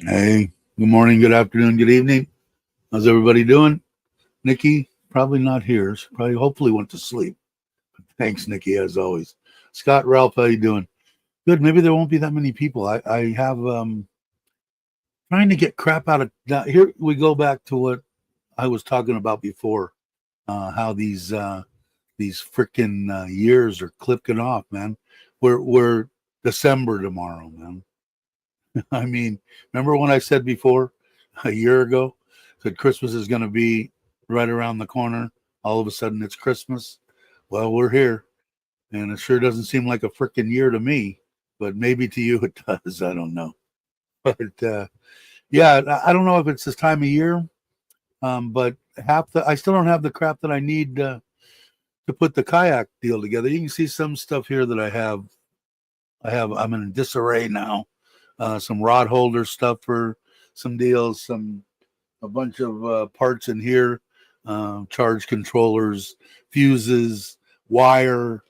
Hey, good morning, good afternoon, good evening. How's everybody doing? Nikki, probably not here. She probably hopefully went to sleep. Thanks, Nikki, as always. Scott, Ralph, how you doing? Good. Maybe there won't be that many people. I have trying to get crap out of now. Here we go back to what I was talking about before. How these freaking years are clipping off, man. We're December tomorrow, man. I mean, remember when I said before a year ago that Christmas is going to be right around the corner? All of a sudden it's Christmas. Well, we're here, and it sure doesn't seem like a freaking year to me, but maybe to you it does. I don't know. But yeah, I don't know if it's this time of year, but I still don't have the crap that I need to put the kayak deal together. You can see some stuff here that I have. I'm in disarray now. Some rod holder stuff for some deals, a bunch of parts in here, charge controllers, fuses, wire,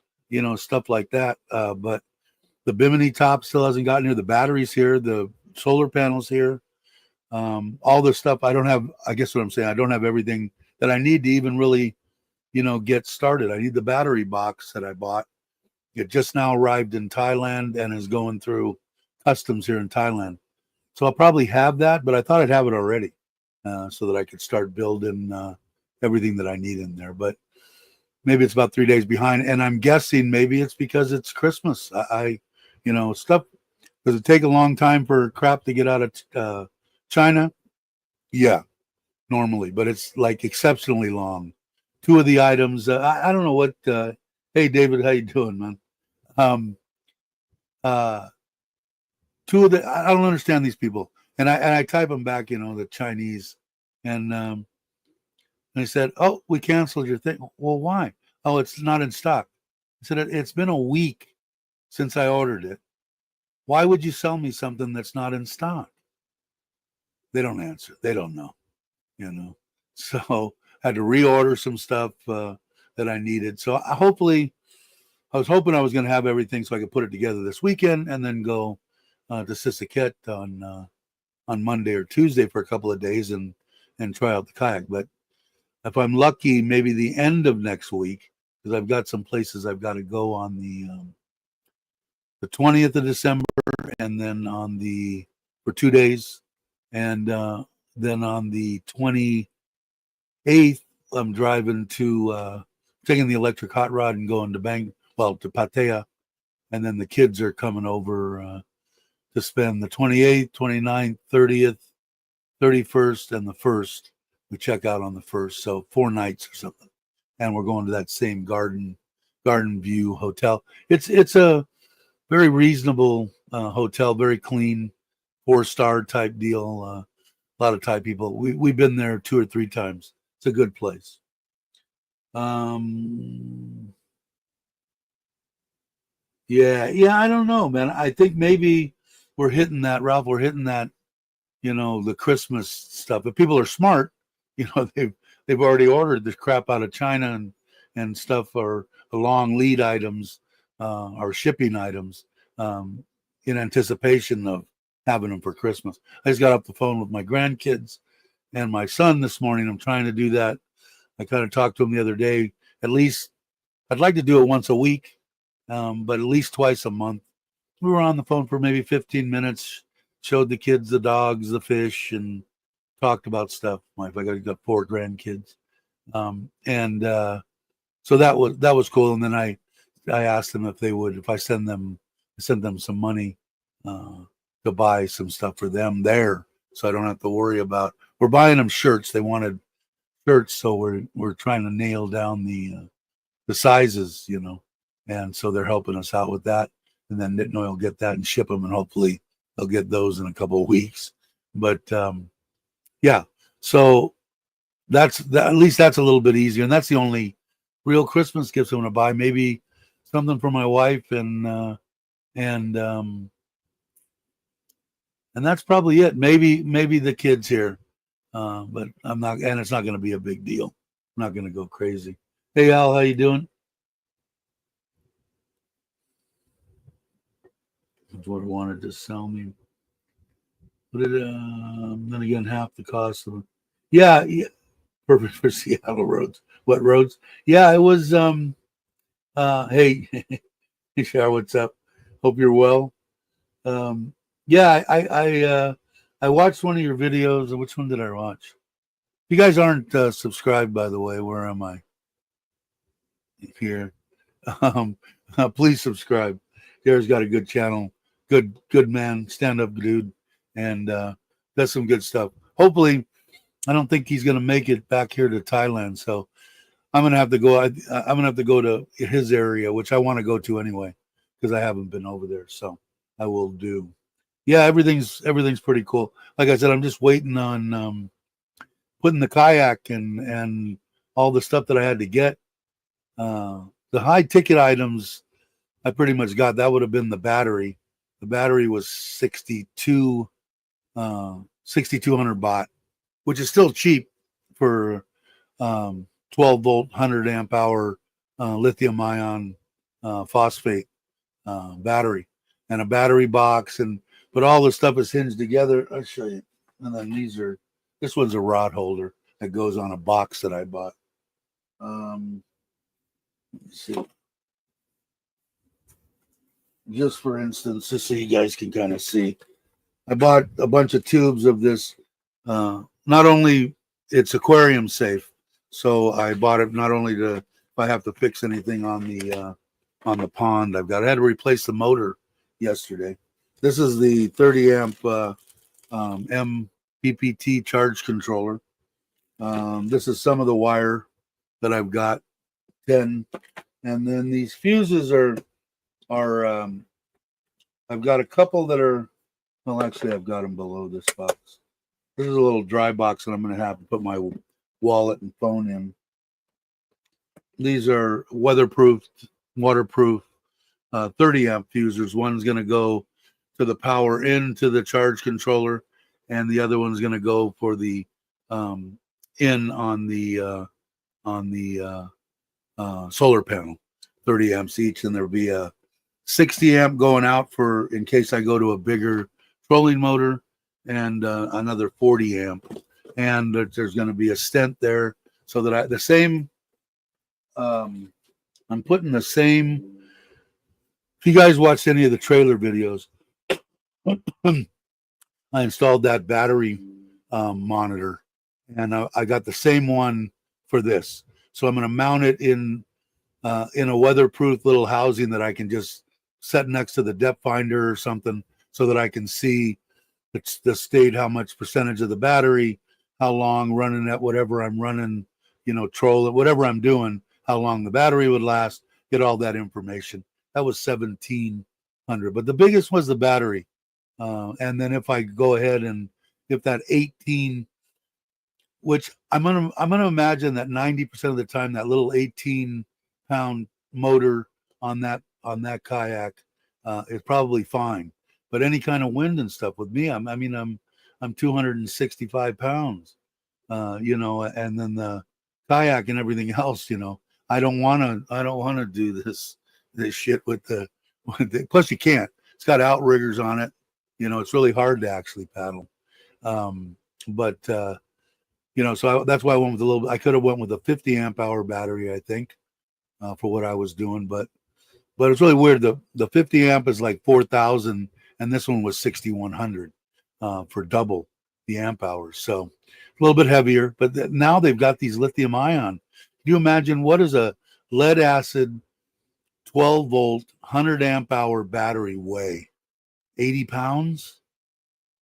stuff like that. But the bimini top still hasn't gotten here. The batteries here, the solar panels here, all this stuff. I don't have, I guess what I'm saying, I don't have everything that I need to even really, get started. I need the battery box that I bought. It just now arrived in Thailand and is going through customs here in Thailand. So I'll probably have that, but I thought I'd have it already so that I could start building everything that I need in there. But maybe it's about 3 days behind. And I'm guessing maybe it's because it's Christmas. Stuff, does it take a long time for crap to get out of China? Yeah, normally, but it's like exceptionally long. Two of the items, I don't know what, hey, David, how you doing, man? Two of the, I don't understand these people. And I type them back, the Chinese. And they said, oh, we canceled your thing. Well, why? Oh, it's not in stock. I said, it's been a week since I ordered it. Why would you sell me something that's not in stock? They don't answer. They don't know, So I had to reorder some stuff that I needed. So I was hoping I was going to have everything so I could put it together this weekend and then go to Sisaket on Monday or Tuesday for a couple of days and try out the kayak. But if I'm lucky, maybe the end of next week, because I've got some places I've got to go on the 20th of December, and then for 2 days, and then on the 28th, I'm driving to taking the electric hot rod and going to to Pattaya, and then the kids are coming over to spend the 28th, 29th, 30th, 31st, and the 1st. We check out on the 1st, so 4 nights or something. And we're going to that same Garden View hotel. It's a very reasonable hotel, very clean, 4-star type deal. A lot of Thai people. We've been there 2 or 3 times. It's a good place. Yeah, I don't know, man. I think maybe we're hitting that, Ralph. We're hitting that, the Christmas stuff. If people are smart, they've already ordered this crap out of China and stuff, or long lead items or shipping items in anticipation of having them for Christmas. I just got off the phone with my grandkids, And my son this morning, I'm trying to do that. I kind of talked to him the other day. At least I'd like to do it once a week, but at least twice a month. We were on the phone for maybe 15 minutes, showed the kids the dogs, the fish, and talked about stuff. I got 4 grandkids, and so that was cool. And then I asked them if they would, if I send them some money to buy some stuff for them there, so I don't have to worry about. We're buying them shirts. They wanted shirts, so we're trying to nail down the sizes, and so they're helping us out with that. And then Knit Noy will get that and ship them, and hopefully they'll get those in a couple of weeks. But yeah, so that's that. At least that's a little bit easier, and that's the only real Christmas gifts I'm going to buy. Maybe something for my wife, and that's probably it. Maybe the kids here, but I'm not, and it's not going to be a big deal. I'm not going to go crazy. Hey Al, how you doing? That's what I wanted to sell me. But then again, half the cost of it. Yeah, perfect for Seattle roads. What roads? Yeah, it was. Hey, hey, Shar, what's up? Hope you're well. Yeah, I watched one of your videos. Which one did I watch? If you guys aren't subscribed, by the way, where am I? Here. Um, please subscribe. Jared's got a good channel. Good man, stand up dude, and does some good stuff. Hopefully, I don't think he's gonna make it back here to Thailand, so I'm gonna have to go. I'm gonna have to go to his area, which I want to go to anyway, because I haven't been over there. So I will do. Yeah, everything's pretty cool. Like I said, I'm just waiting on putting the kayak and all the stuff that I had to get. The high ticket items I pretty much got. That would have been the battery. The battery was 6,200 baht, which is still cheap for 12-volt, 100 amp hour lithium ion phosphate battery, and a battery box, but all the stuff is hinged together. I'll show you. And then this one's a rod holder that goes on a box that I bought. Let me see. Just for instance, just so you guys can kind of see, I bought a bunch of tubes of this. Not only it's aquarium safe, so I bought it not only to, if I have to fix anything on the pond, I had to replace the motor yesterday. This is the 30 amp MPPT charge controller. This is some of the wire that I've got, 10, and then these fuses are I've got a couple that are, well, actually I've got them below this box. This is a little dry box that I'm going to have to put my wallet and phone in. These are waterproof 30 amp fusers. One's going to go to the power into the charge controller, and the other one's going to go for the in on the solar panel. 30 amps each, and there'll be a 60 amp going out for in case I go to a bigger trolling motor, and another 40 amp, and there's going to be a stent there so that I'm putting the same. If you guys watched any of the trailer videos, I installed that battery monitor, and I got the same one for this. So I'm going to mount it in a weatherproof little housing that I can just set next to the depth finder or something, so that I can see the state, how much percentage of the battery, how long running at whatever I'm running, troll it, whatever I'm doing, how long the battery would last, get all that information. That was 1,700, but the biggest was the battery. And then if I go ahead and if that 18, which I'm gonna imagine that 90% of the time that little 18-pound motor on that kayak is probably fine. But any kind of wind and stuff with me, I'm 265 pounds, and then the kayak and everything else, I don't want to do this shit with the plus you can't. It's got outriggers on it. It's really hard to actually paddle. But So that's why I went with a little. I could have went with a 50 amp hour battery, I think, for what I was doing, but it's really weird. The 50 amp is like 4,000, and this one was 6,100 for double the amp hours. So a little bit heavier, but now they've got these lithium ion. Can you imagine what is a lead acid 12 volt 100 amp hour battery weigh? 80 pounds,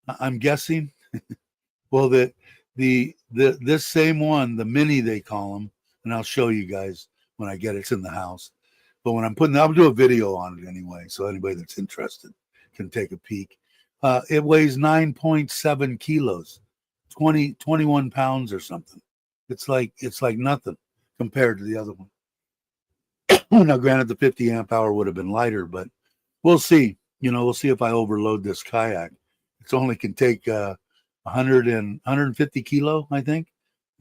I'm guessing. Well, this same one, the mini they call them, and I'll show you guys when I get it's in the house. But when I'll do a video on it anyway, so anybody that's interested can take a peek. It weighs 9.7 kilos, 21 pounds or something. It's like nothing compared to the other one. Now, granted, the 50 amp hour would have been lighter, but we'll see. We'll see if I overload this kayak. It's only can take 150 kilo, I think,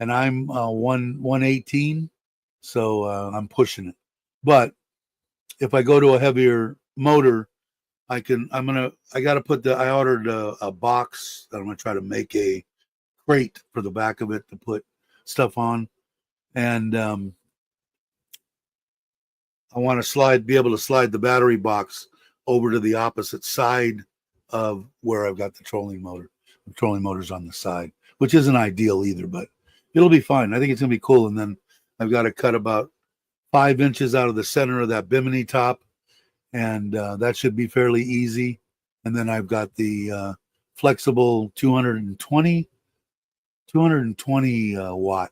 and I'm 118, so I'm pushing it. But if I go to a heavier motor, I ordered a box that I'm gonna try to make a crate for the back of it to put stuff on, and I want to be able to slide the battery box over to the opposite side of where I've got the trolling motor. The trolling motor's on the side, which isn't ideal either, but it'll be fine. I think it's gonna be cool. And then I've got to cut about 5 inches out of the center of that bimini top, and that should be fairly easy. And then I've got the flexible 220 watt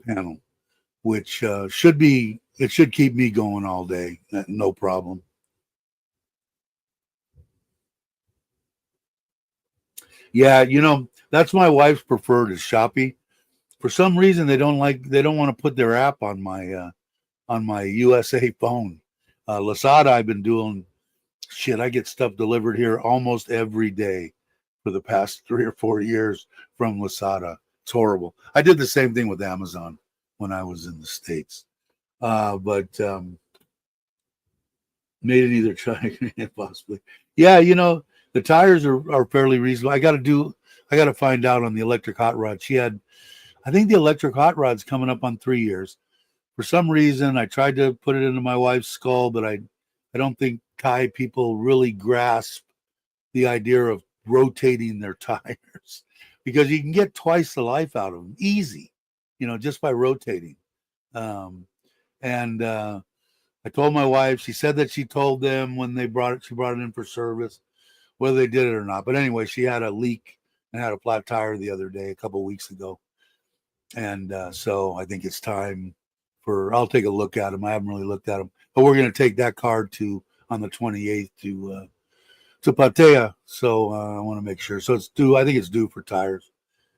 panel, which should keep me going all day, no problem. Yeah, that's my wife's preferred is Shopee. For some reason, they don't want to put their app on my USA phone. Lasada, I've been doing shit. I get stuff delivered here almost every day for the past 3 or 4 years from Lasada. It's horrible. I did the same thing with Amazon when I was in the States, but made it either try possibly. Yeah, the tires are fairly reasonable. I got to find out on the electric hot rod. I think the electric hot rod's coming up on 3 years. For some reason, I tried to put it into my wife's skull, but I don't think Thai people really grasp the idea of rotating their tires because you can get twice the life out of them easy, just by rotating. And I told my wife, she said that she told them when she brought it in for service, whether they did it or not. But anyway, she had a leak and had a flat tire the other day, a couple of weeks ago. And so I think it's time I'll take a look at them. I haven't really looked at them, but we're going to take that car on the 28th to Pattaya. So I want to make sure. So it's due. I think it's due for tires,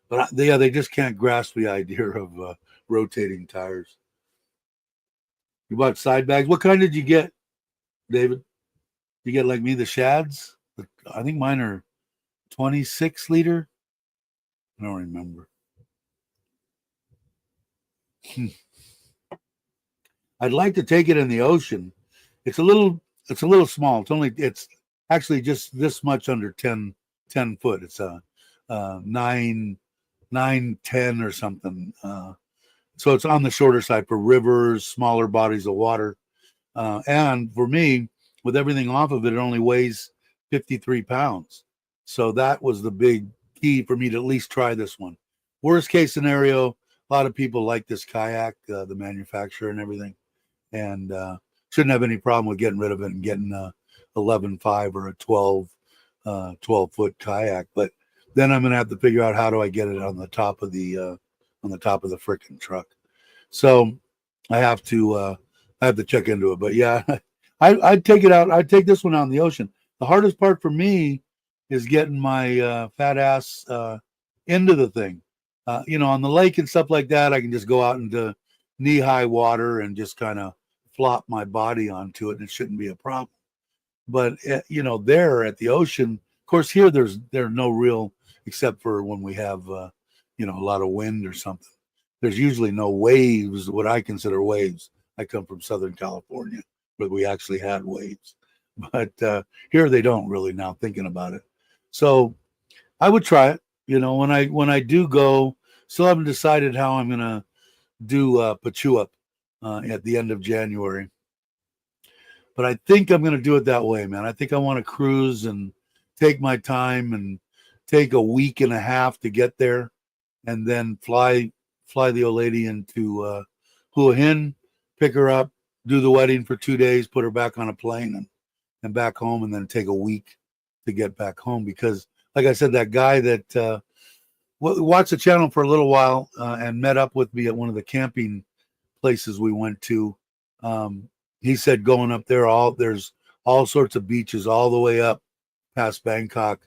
but they just can't grasp the idea of rotating tires. You bought side bags. What kind did you get, David? You get like me, the Shads? I think mine are 26 liter. I don't remember. I'd like to take it in the ocean. It's a little small. It's actually just this much under 10 foot. It's a 9, 10 or something. So it's on the shorter side for rivers, smaller bodies of water. And for me, with everything off of it, it only weighs 53 pounds. So that was the big key for me to at least try this one. Worst case scenario, a lot of people like this kayak, the manufacturer and everything, and shouldn't have any problem with getting rid of it and getting a 11.5 or a 12 foot kayak. But then I'm going to have to figure out how do I get it on the top of the frickin' truck. So I have to check into it. But yeah, I'd take it out. I'd take this one out in the ocean. The hardest part for me is getting my fat ass into the thing. On the lake and stuff like that, I can just go out into knee-high water and just kind of flop my body onto it, and it shouldn't be a problem. But there at the ocean, of course, here there's no real, except for when we have a lot of wind or something. There's usually no waves, what I consider waves. I come from Southern California, where we actually had waves, but here they don't really. Now thinking about it, so I would try it. When I do go, Still haven't decided how I'm gonna do Pachuap at the end of January. But I think I'm gonna do it that way, man. I think I want to cruise and take my time and take a week and a half to get there, and then fly the old lady into Hua Hin, pick her up, do the wedding for 2 days, put her back on a plane and back home, and then take a week to get back home. Because, like I said, that guy that watched the channel for a little while and met up with me at one of the camping places we went to, he said going up there, there's all sorts of beaches all the way up past Bangkok,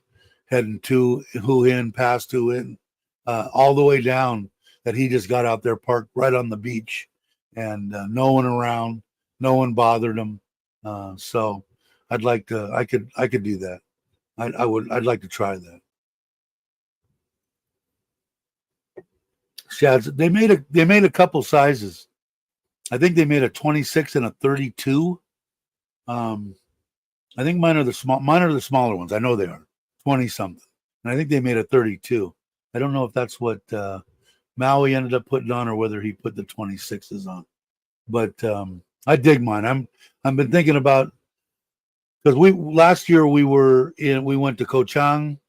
heading to Hua Hin, past Hua Hin, all the way down, that he just got out there parked right on the beach, and no one around, no one bothered him. So I'd like to, I could do that. I'd like to try that. Shads, they made a couple sizes. I think they made a 26 and a 32. I think mine are the smaller ones. I know they are 20 something, and I think they made a 32. I don't know if that's what Maui ended up putting on, or whether he put the 26s on. But I dig mine. I've been thinking about, because last year we went to Ko Chang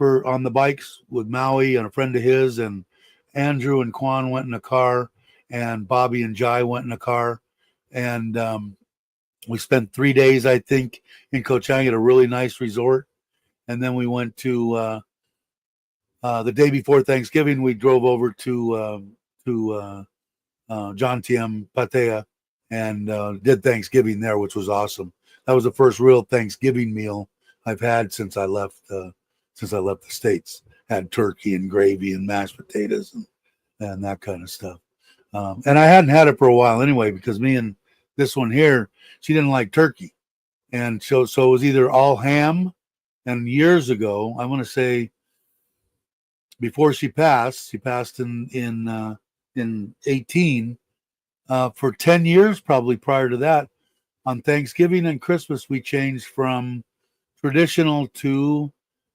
on the bikes with Maui and a friend of his, and Andrew and Kwan went in a car, and Bobby and Jai went in a car, and we spent 3 days, I think, in Ko Chang at a really nice resort, and then we went to the day before Thanksgiving. We drove over to John Tiem Pattaya and did Thanksgiving there, which was awesome. That was the first real Thanksgiving meal I've had since I left the States. Had turkey and gravy and mashed potatoes and that kind of stuff. And I hadn't had it for a while anyway, because me and this one here, she didn't like turkey. And so it was either all ham, and years ago, I want to say before she passed in 18, for 10 years probably prior to that, on Thanksgiving and Christmas, we changed from traditional to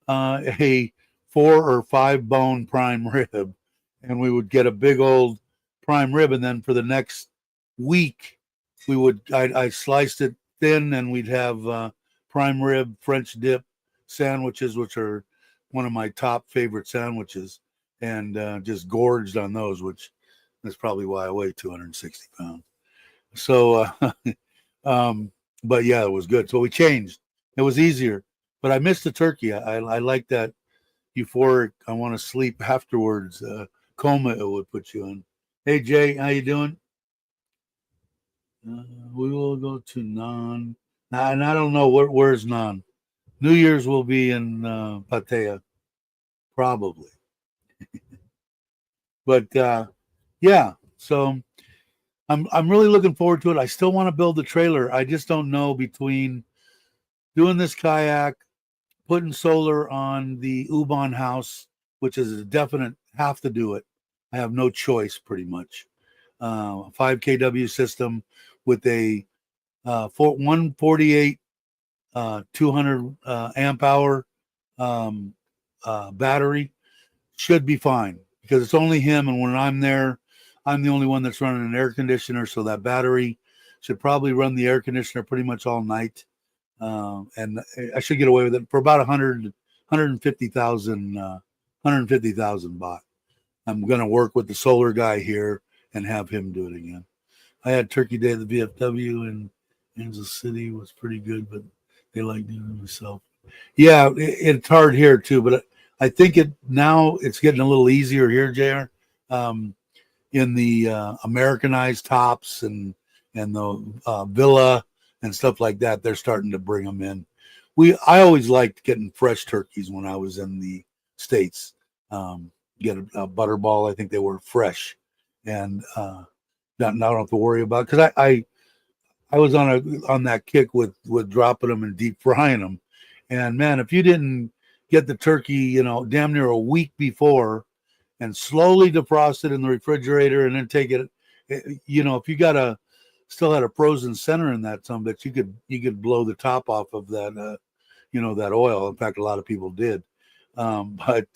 a 4 or 5 bone prime rib, and we would get a big old prime rib, and then for the next week I sliced it thin, and we'd have prime rib French dip sandwiches, which are one of my top favorite sandwiches, and just gorged on those, which is probably why I weigh 260 pounds. So but yeah, it was good. So we changed. It was easier, but I missed the turkey. I like that euphoric, I want to sleep afterwards coma it would put you in. Hey Jay, how you doing? We will go to Nan, and I don't know where's Nan. New Year's will be in Pattaya, probably. But yeah, so I'm really looking forward to it. I still want to build the trailer. I just don't know, between doing this kayak, putting solar on the Ubon house, which is a definite have to do it. I have no choice, pretty much. 5 kW system with a 148 200 amp hour battery should be fine, because it's only him, and when I'm there, I'm the only one that's running an air conditioner, so that battery should probably run the air conditioner pretty much all night, and I should get away with it for about 150,000 baht. I'm going to work with the solar guy here and have him do it again. I had Turkey Day at the VFW in Kansas City. It was pretty good, but they like doing it myself. Yeah, it's hard here too, but I think it's getting a little easier here, JR. In the Americanized tops and the Villa and stuff like that, they're starting to bring them in. I always liked getting fresh turkeys when I was in the States. Get a butterball. I think they were fresh, and not have to worry about, because I was on that kick with dropping them and deep frying them, and man, if you didn't get the turkey, damn near a week before, and slowly defrost it in the refrigerator, and then take it, if you still had a frozen center in that some bit, you could blow the top off of that that oil. In fact, a lot of people did, but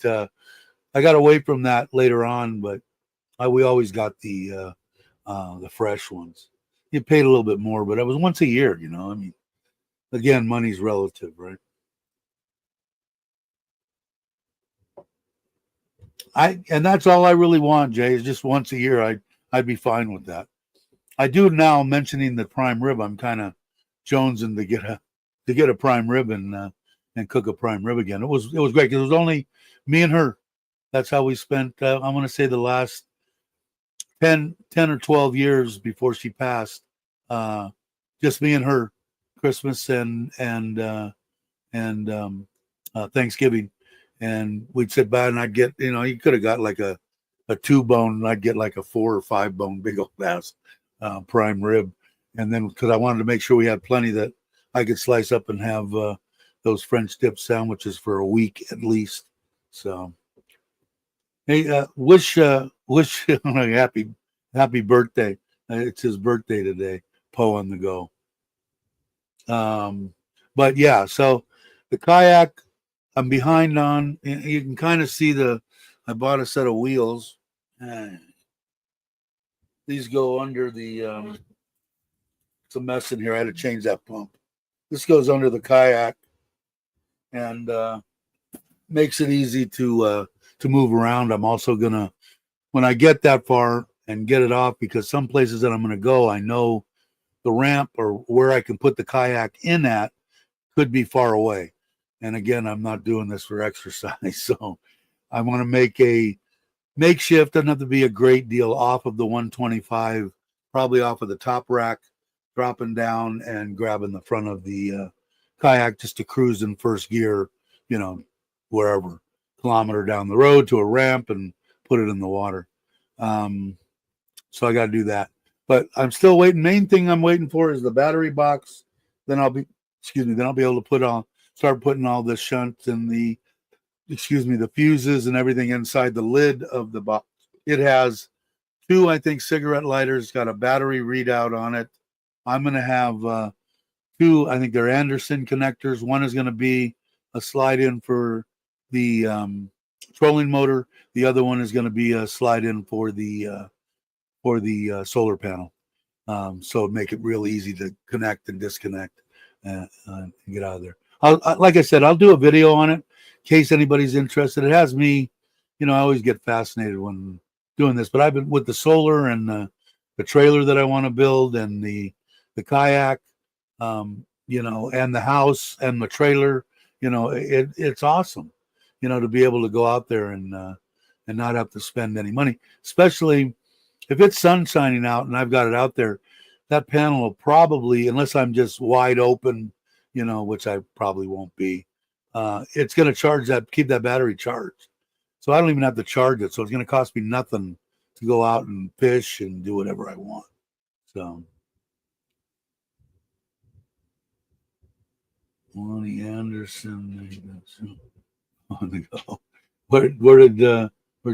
I got away from that later on, but we always got the fresh ones. You paid a little bit more, but it was once a year. I mean, again, money's relative, right? And that's all I really want, Jay, is just once a year. I'd be fine with that. I do now, mentioning the prime rib. I'm kind of jonesing to get a prime rib and cook a prime rib again. It was great because it was only me and her. That's how we spent. I want to say the last 10 or 12 years before she passed. Just me and her, Christmas and Thanksgiving, and we'd sit by and I'd get, you could have got like a 2-bone, and I'd get like a 4 or 5-bone big old ass prime rib, and then because I wanted to make sure we had plenty that I could slice up and have those French dip sandwiches for a week at least. So, hey, wish happy birthday. It's his birthday today. Poe on the go. But yeah, so the kayak I'm behind on. You can kind of see I bought a set of wheels. These go under the. It's a mess in here. I had to change that pump. This goes under the kayak and makes it easy to move around. I'm also gonna, when I get that far and get it off, because some places that I'm gonna go, I know the ramp or where I can put the kayak in at could be far away. And again, I'm not doing this for exercise, so I want to make a makeshift. Doesn't have to be a great deal, off of the 125, probably off of the top rack, dropping down and grabbing the front of the kayak just to cruise in first gear, wherever, kilometer down the road to a ramp and put it in the water. So I got to do that. But I'm still waiting. Main thing I'm waiting for is the battery box. Then I'll be able to start putting all the shunts and the fuses and everything inside the lid of the box. It has 2, I think, cigarette lighters. It's got a battery readout on it. I'm going to have 2, I think they're Anderson connectors. One is going to be a slide in for the trolling motor. The other one is going to be a slide in for the solar panel. So make it real easy to connect and disconnect and get out of there. Like I said, I'll do a video on it in case anybody's interested. It has me, I always get fascinated when doing this, but I've been with the solar and the trailer that I want to build and the kayak, and the house and the trailer. It's awesome, to be able to go out there and not have to spend any money, especially if it's sun shining out and I've got it out there. That panel will probably, unless I'm just wide open, which I probably won't be, it's going to keep that battery charged. So I don't even have to charge it. So it's going to cost me nothing to go out and fish and do whatever I want. So, Lonnie Anderson on the go. Where did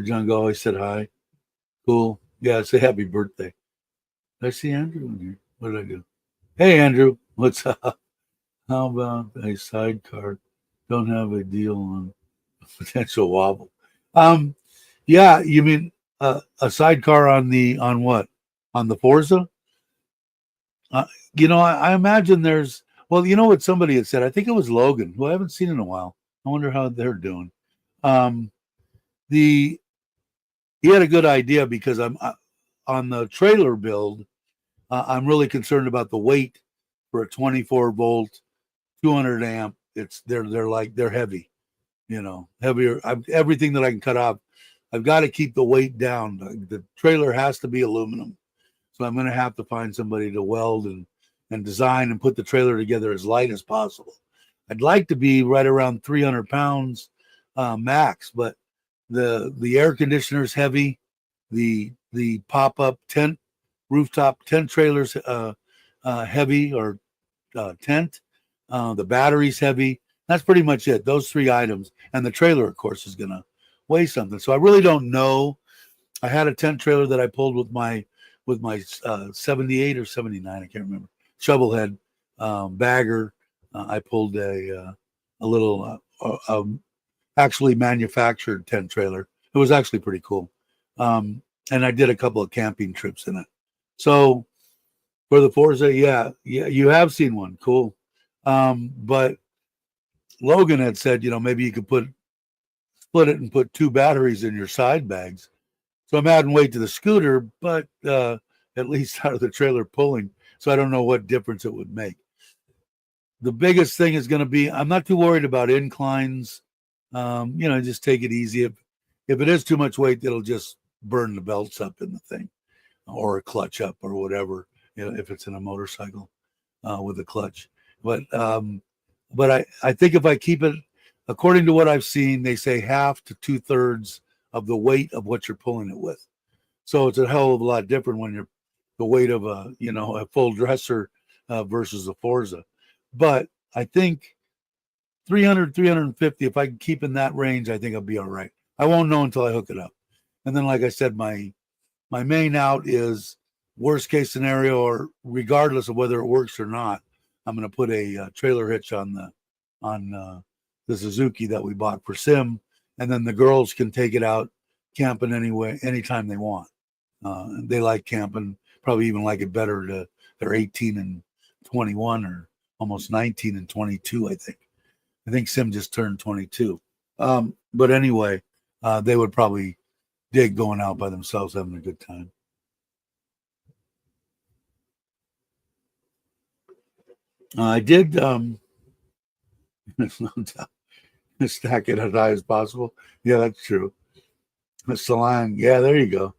John go? He said hi. Cool. Yeah, say happy birthday. Did I see Andrew in here? What did I do? Hey, Andrew, what's up? How about a sidecar? Don't have a deal on potential wobble. Yeah, you mean a sidecar on what? On the Forza? I imagine there's. Well, you know what somebody had said. I think it was Logan, who I haven't seen in a while. I wonder how they're doing. He had a good idea because I'm on the trailer build. I'm really concerned about the weight for a 24 volt, 200 amp. They're heavy, heavier. Everything that I can cut off, I've got to keep the weight down. The trailer has to be aluminum, so I'm going to have to find somebody to weld and design and put the trailer together as light as possible. I'd like to be right around 300 pounds max, but the air conditioner is heavy. The pop-up tent, rooftop tent trailers heavy, or tent. The battery's heavy. That's pretty much it. Those 3 items, and the trailer, of course, is gonna weigh something. So I really don't know. I had a tent trailer that I pulled with my 78 or 79, I can't remember, shovelhead bagger. I pulled a little actually manufactured tent trailer It was actually pretty cool. And I did a couple of camping trips in it. So for the Forza, yeah, you have seen one. Cool. But Logan had said, maybe you could split it and put 2 batteries in your side bags. So I'm adding weight to the scooter, but at least out of the trailer pulling. So I don't know what difference it would make. The biggest thing is going to be, I'm not too worried about inclines. Just take it easy. If it is too much weight, it'll just burn the belts up in the thing, or a clutch up, or whatever. If it's in a motorcycle with a clutch. But I think if I keep it, according to what I've seen, they say half to 2/3 of the weight of what you're pulling it with. So it's a hell of a lot different when you're the weight of a full dresser versus a Forza. But I think 300, 350, if I can keep in that range, I think I'll be all right. I won't know until I hook it up. And then, like I said, my main out is worst case scenario, or regardless of whether it works or not, I'm going to put a trailer hitch on the Suzuki that we bought for Sim, and then the girls can take it out camping anytime they want. They like camping, probably even like it better. They're 18 and 21, or almost 19 and 22, I think. I think Sim just turned 22. But anyway, they would probably dig going out by themselves, having a good time. I did stack it as high as possible. Yeah, that's true. Salang. Yeah, there you go.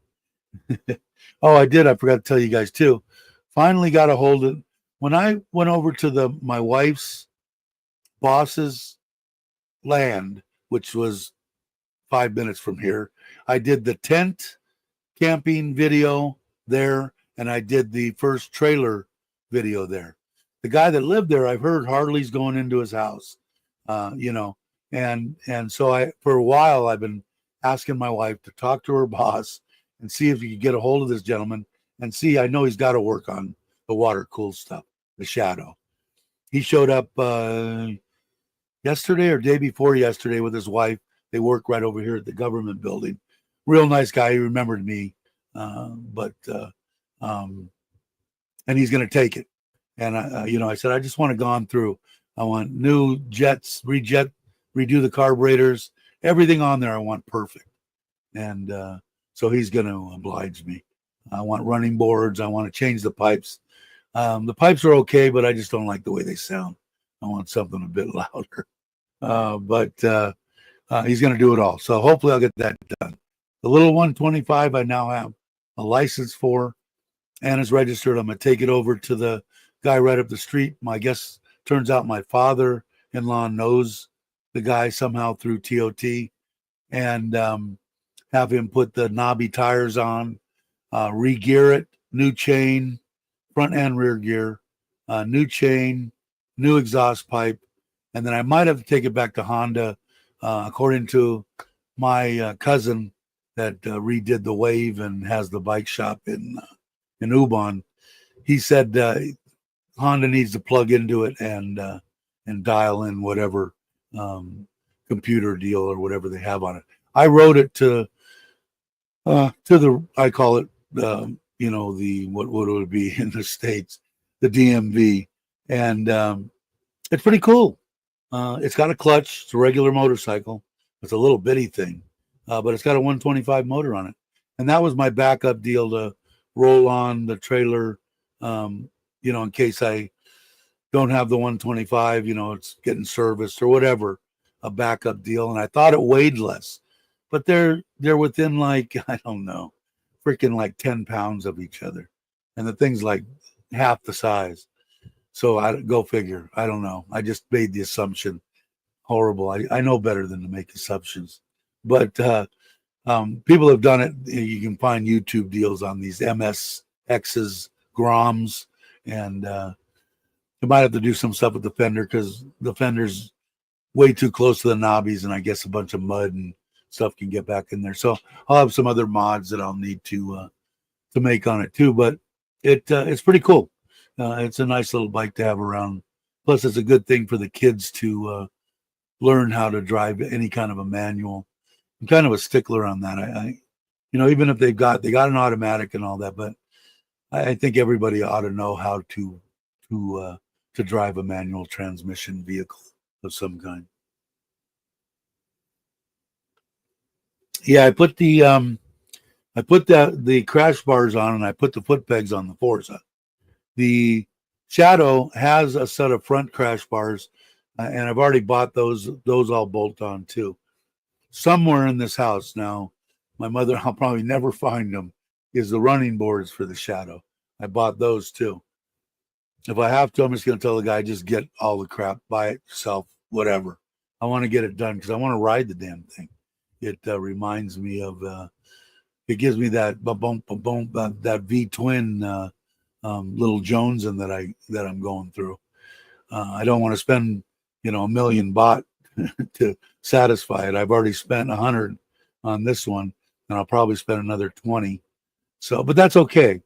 Oh, I did. I forgot to tell you guys too. Finally got a hold of, when I went over to my wife's boss's land, which was 5 minutes from here. I did the tent camping video there, and I did the first trailer video there. The guy that lived there, I've heard Harley's going into his house, and so for a while I've been asking my wife to talk to her boss and see if you could get a hold of this gentleman and see. I know he's got to work on the water cooled stuff, the shadow. He showed up yesterday or day before yesterday with his wife. They work right over here at the government building. Real nice guy. He remembered me, and he's going to take it. And I said, I just want it gone through. I want new jets, redo the carburetors, everything on there. I want perfect. And so he's going to oblige me. I want running boards. I want to change the pipes. The pipes are okay, but I just don't like the way they sound. I want something a bit louder. But he's going to do it all. So hopefully I'll get that done. The little 125 I now have a license for and is registered. I'm going to take it over to the guy right up the street. I guess turns out my father-in-law knows the guy somehow through TOT, and have him put the knobby tires on, re-gear it, new chain, front and rear gear, new chain, new exhaust pipe, and then I might have to take it back to Honda. According to my cousin that redid the Wave and has the bike shop in Ubon, he said Honda needs to plug into it and dial in whatever computer deal or whatever they have on it. I wrote it to the, I call it the what would it be in the States, the DMV, and it's pretty cool. It's got a clutch. It's a regular motorcycle. It's a little bitty thing, but it's got a 125 motor on it. And that was my backup deal to roll on the trailer, in case I don't have the 125, it's getting serviced or whatever, a backup deal. And I thought it weighed less, but they're within like, I don't know, freaking like 10 pounds of each other. And the thing's like half the size. So I go figure. I don't know. I just made the assumption. Horrible. I know better than to make assumptions. But people have done it. You can find YouTube deals on these MSXs, Groms, and you might have to do some stuff with the fender because the fender's way too close to the knobbies, and I guess a bunch of mud and stuff can get back in there. So I'll have some other mods that I'll need to make on it too. But it's pretty cool. It's a nice little bike to have around. Plus, it's a good thing for the kids to learn how to drive any kind of a manual. I'm kind of a stickler on that. Even if they got an automatic and all that, but I think everybody ought to know how to drive a manual transmission vehicle of some kind. Yeah, I put the crash bars on, and I put the foot pegs on the Forza. The Shadow has a set of front crash bars, and I've already bought those. Those all bolt on too. Somewhere in this house now, my mother, I'll probably never find them, is the running boards for the Shadow. I bought those too. If I have to, I'm just going to tell the guy, just get all the crap, buy it yourself, whatever. I want to get it done because I want to ride the damn thing. It reminds me of, it gives me that that V twin little Jonesin that I'm going through. I don't want to spend $1 million baht to satisfy it. I've already spent 100 on this one, and I'll probably spend another 20. So, but that's okay.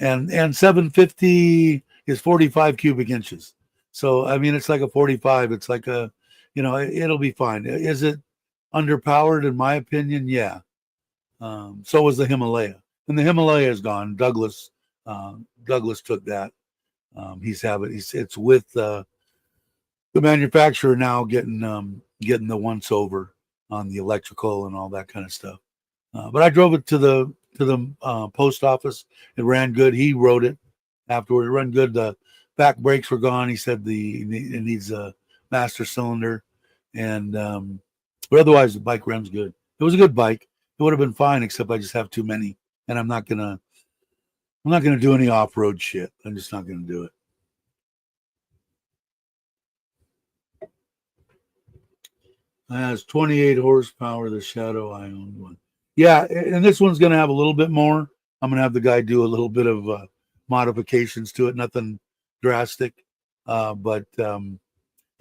And 750 is 45 cubic inches. So I mean, it's like a 45. It's like it'll be fine. Is it underpowered? In my opinion, yeah. So was the Himalaya, and the Himalaya is gone. Douglas took that. It's with the manufacturer now getting the once over on the electrical and all that kind of stuff. But I drove it to the post office. It ran good. He rode it afterward. It ran good. The back brakes were gone. He said it needs a master cylinder, but otherwise the bike runs good. It was a good bike. It would have been fine, except I just have too many, and I'm not gonna do any off-road shit. I'm just not gonna do it. It has 28 horsepower. The Shadow, I own one. Yeah, and this one's gonna have a little bit more. I'm gonna have the guy do a little bit of modifications to it. Nothing drastic, but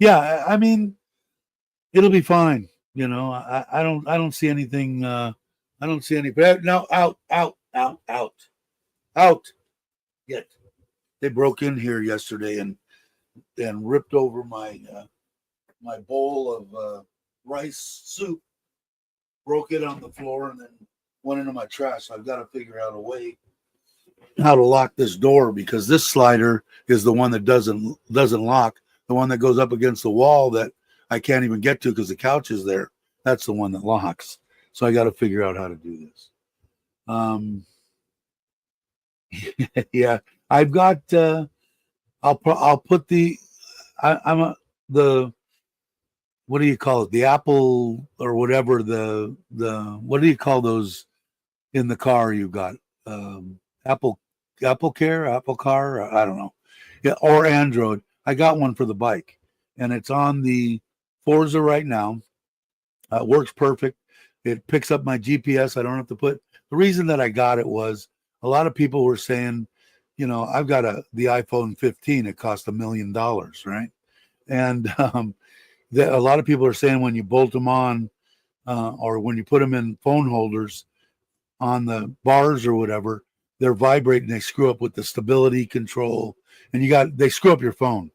yeah. I mean, it'll be fine. I don't see anything. I don't see any. Now out. Yet they broke in here yesterday and ripped over my my bowl of rice soup, broke it on the floor, and then went into my trash. So I've got to figure out a way how to lock this door, because this slider is the one that doesn't lock. The one that goes up against the wall that I can't even get to because the couch is there. That's the one that locks. So I got to figure out how to do this. Yeah, I've got. I'll put the. The. What do you call it? The Apple or whatever. The what do you call those in the car you got? Apple Care, Apple Car. I don't know. Yeah, or Android. I got one for the bike, and it's on the Forza right now. It works perfect. It picks up my GPS. I don't have to put. The reason that I got it was a lot of people were saying, I've got the iPhone 15. It cost $1 million, right? And a lot of people are saying when you bolt them on, or when you put them in phone holders on the bars or whatever, they're vibrating. They screw up with the stability control, and they screw up your phone.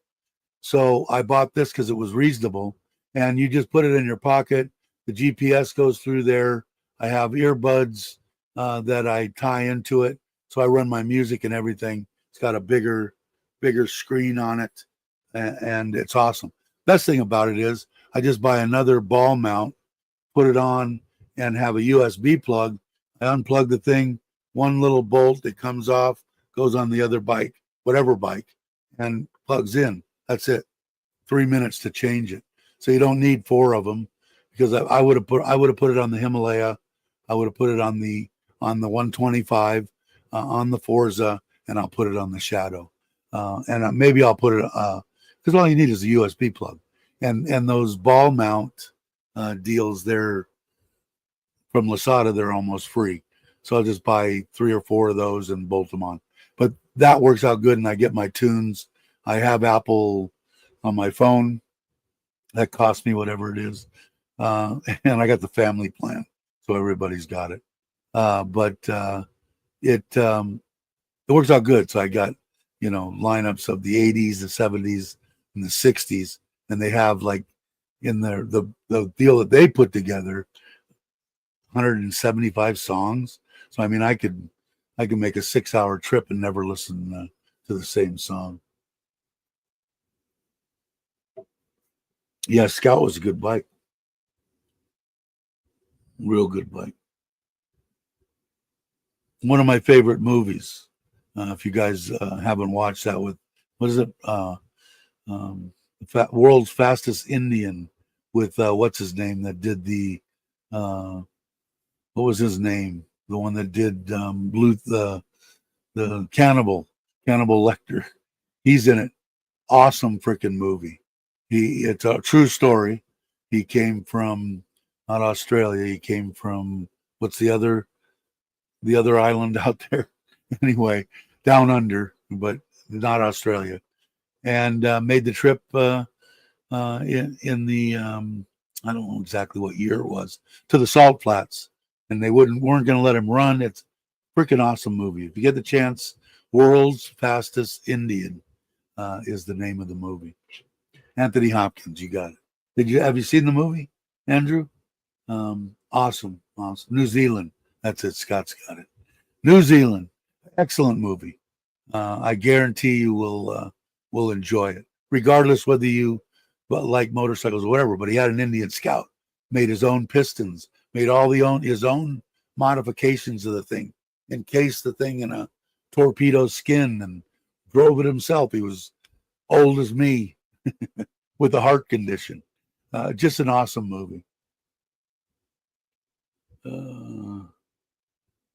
So I bought this because it was reasonable, and you just put it in your pocket. The GPS goes through there. I have earbuds that I tie into it, so I run my music and everything. It's got a bigger screen on it, and it's awesome. Best thing about it is I just buy another ball mount, put it on, and have a USB plug. I unplug the thing, one little bolt that comes off, goes on the other bike, whatever bike, and plugs in. That's it. 3 minutes to change it. So you don't need 4 of them, because I would have put it on the Himalaya. I would have put it on the 125, on the Forza, and I'll put it on the Shadow. And maybe I'll put it because all you need is a USB plug. And those ball mount deals, they're from Lasada, they're almost free. So I'll just buy 3 or 4 of those and bolt them on. But that works out good, and I get my tunes. I have Apple on my phone. That costs me whatever it is. And I got the family plan, so everybody's got it. But it works out good. So I got, lineups of the 80s, the 70s, and the 60s. And they have, like, in the deal that they put together, 175 songs. So I mean, I could make a 6-hour trip and never listen to the same song. Yeah, Scout was a good bike, real good bike. One of my favorite movies. If you guys haven't watched that, with what is it? World's Fastest Indian with what's his name that did the what was his name? The one that did the Cannibal Lecter. He's in it. Awesome freaking movie. It's a true story. He came from not Australia. He came from what's the other island out there? Anyway, down under, but not Australia, and made the trip in the I don't know exactly what year it was, to the salt flats, and they weren't going to let him run. It's a freaking awesome movie. If you get the chance, World's Fastest Indian is the name of the movie. Anthony Hopkins, you got it. Have you seen the movie, Andrew? Awesome. New Zealand. That's it. Scott's got it. New Zealand. Excellent movie. I guarantee you will enjoy it, regardless whether you like motorcycles or whatever. But he had an Indian Scout, made his own pistons, made all his own modifications of the thing, encased the thing in a torpedo skin, and drove it himself. He was old as me with a heart condition. Just an awesome movie.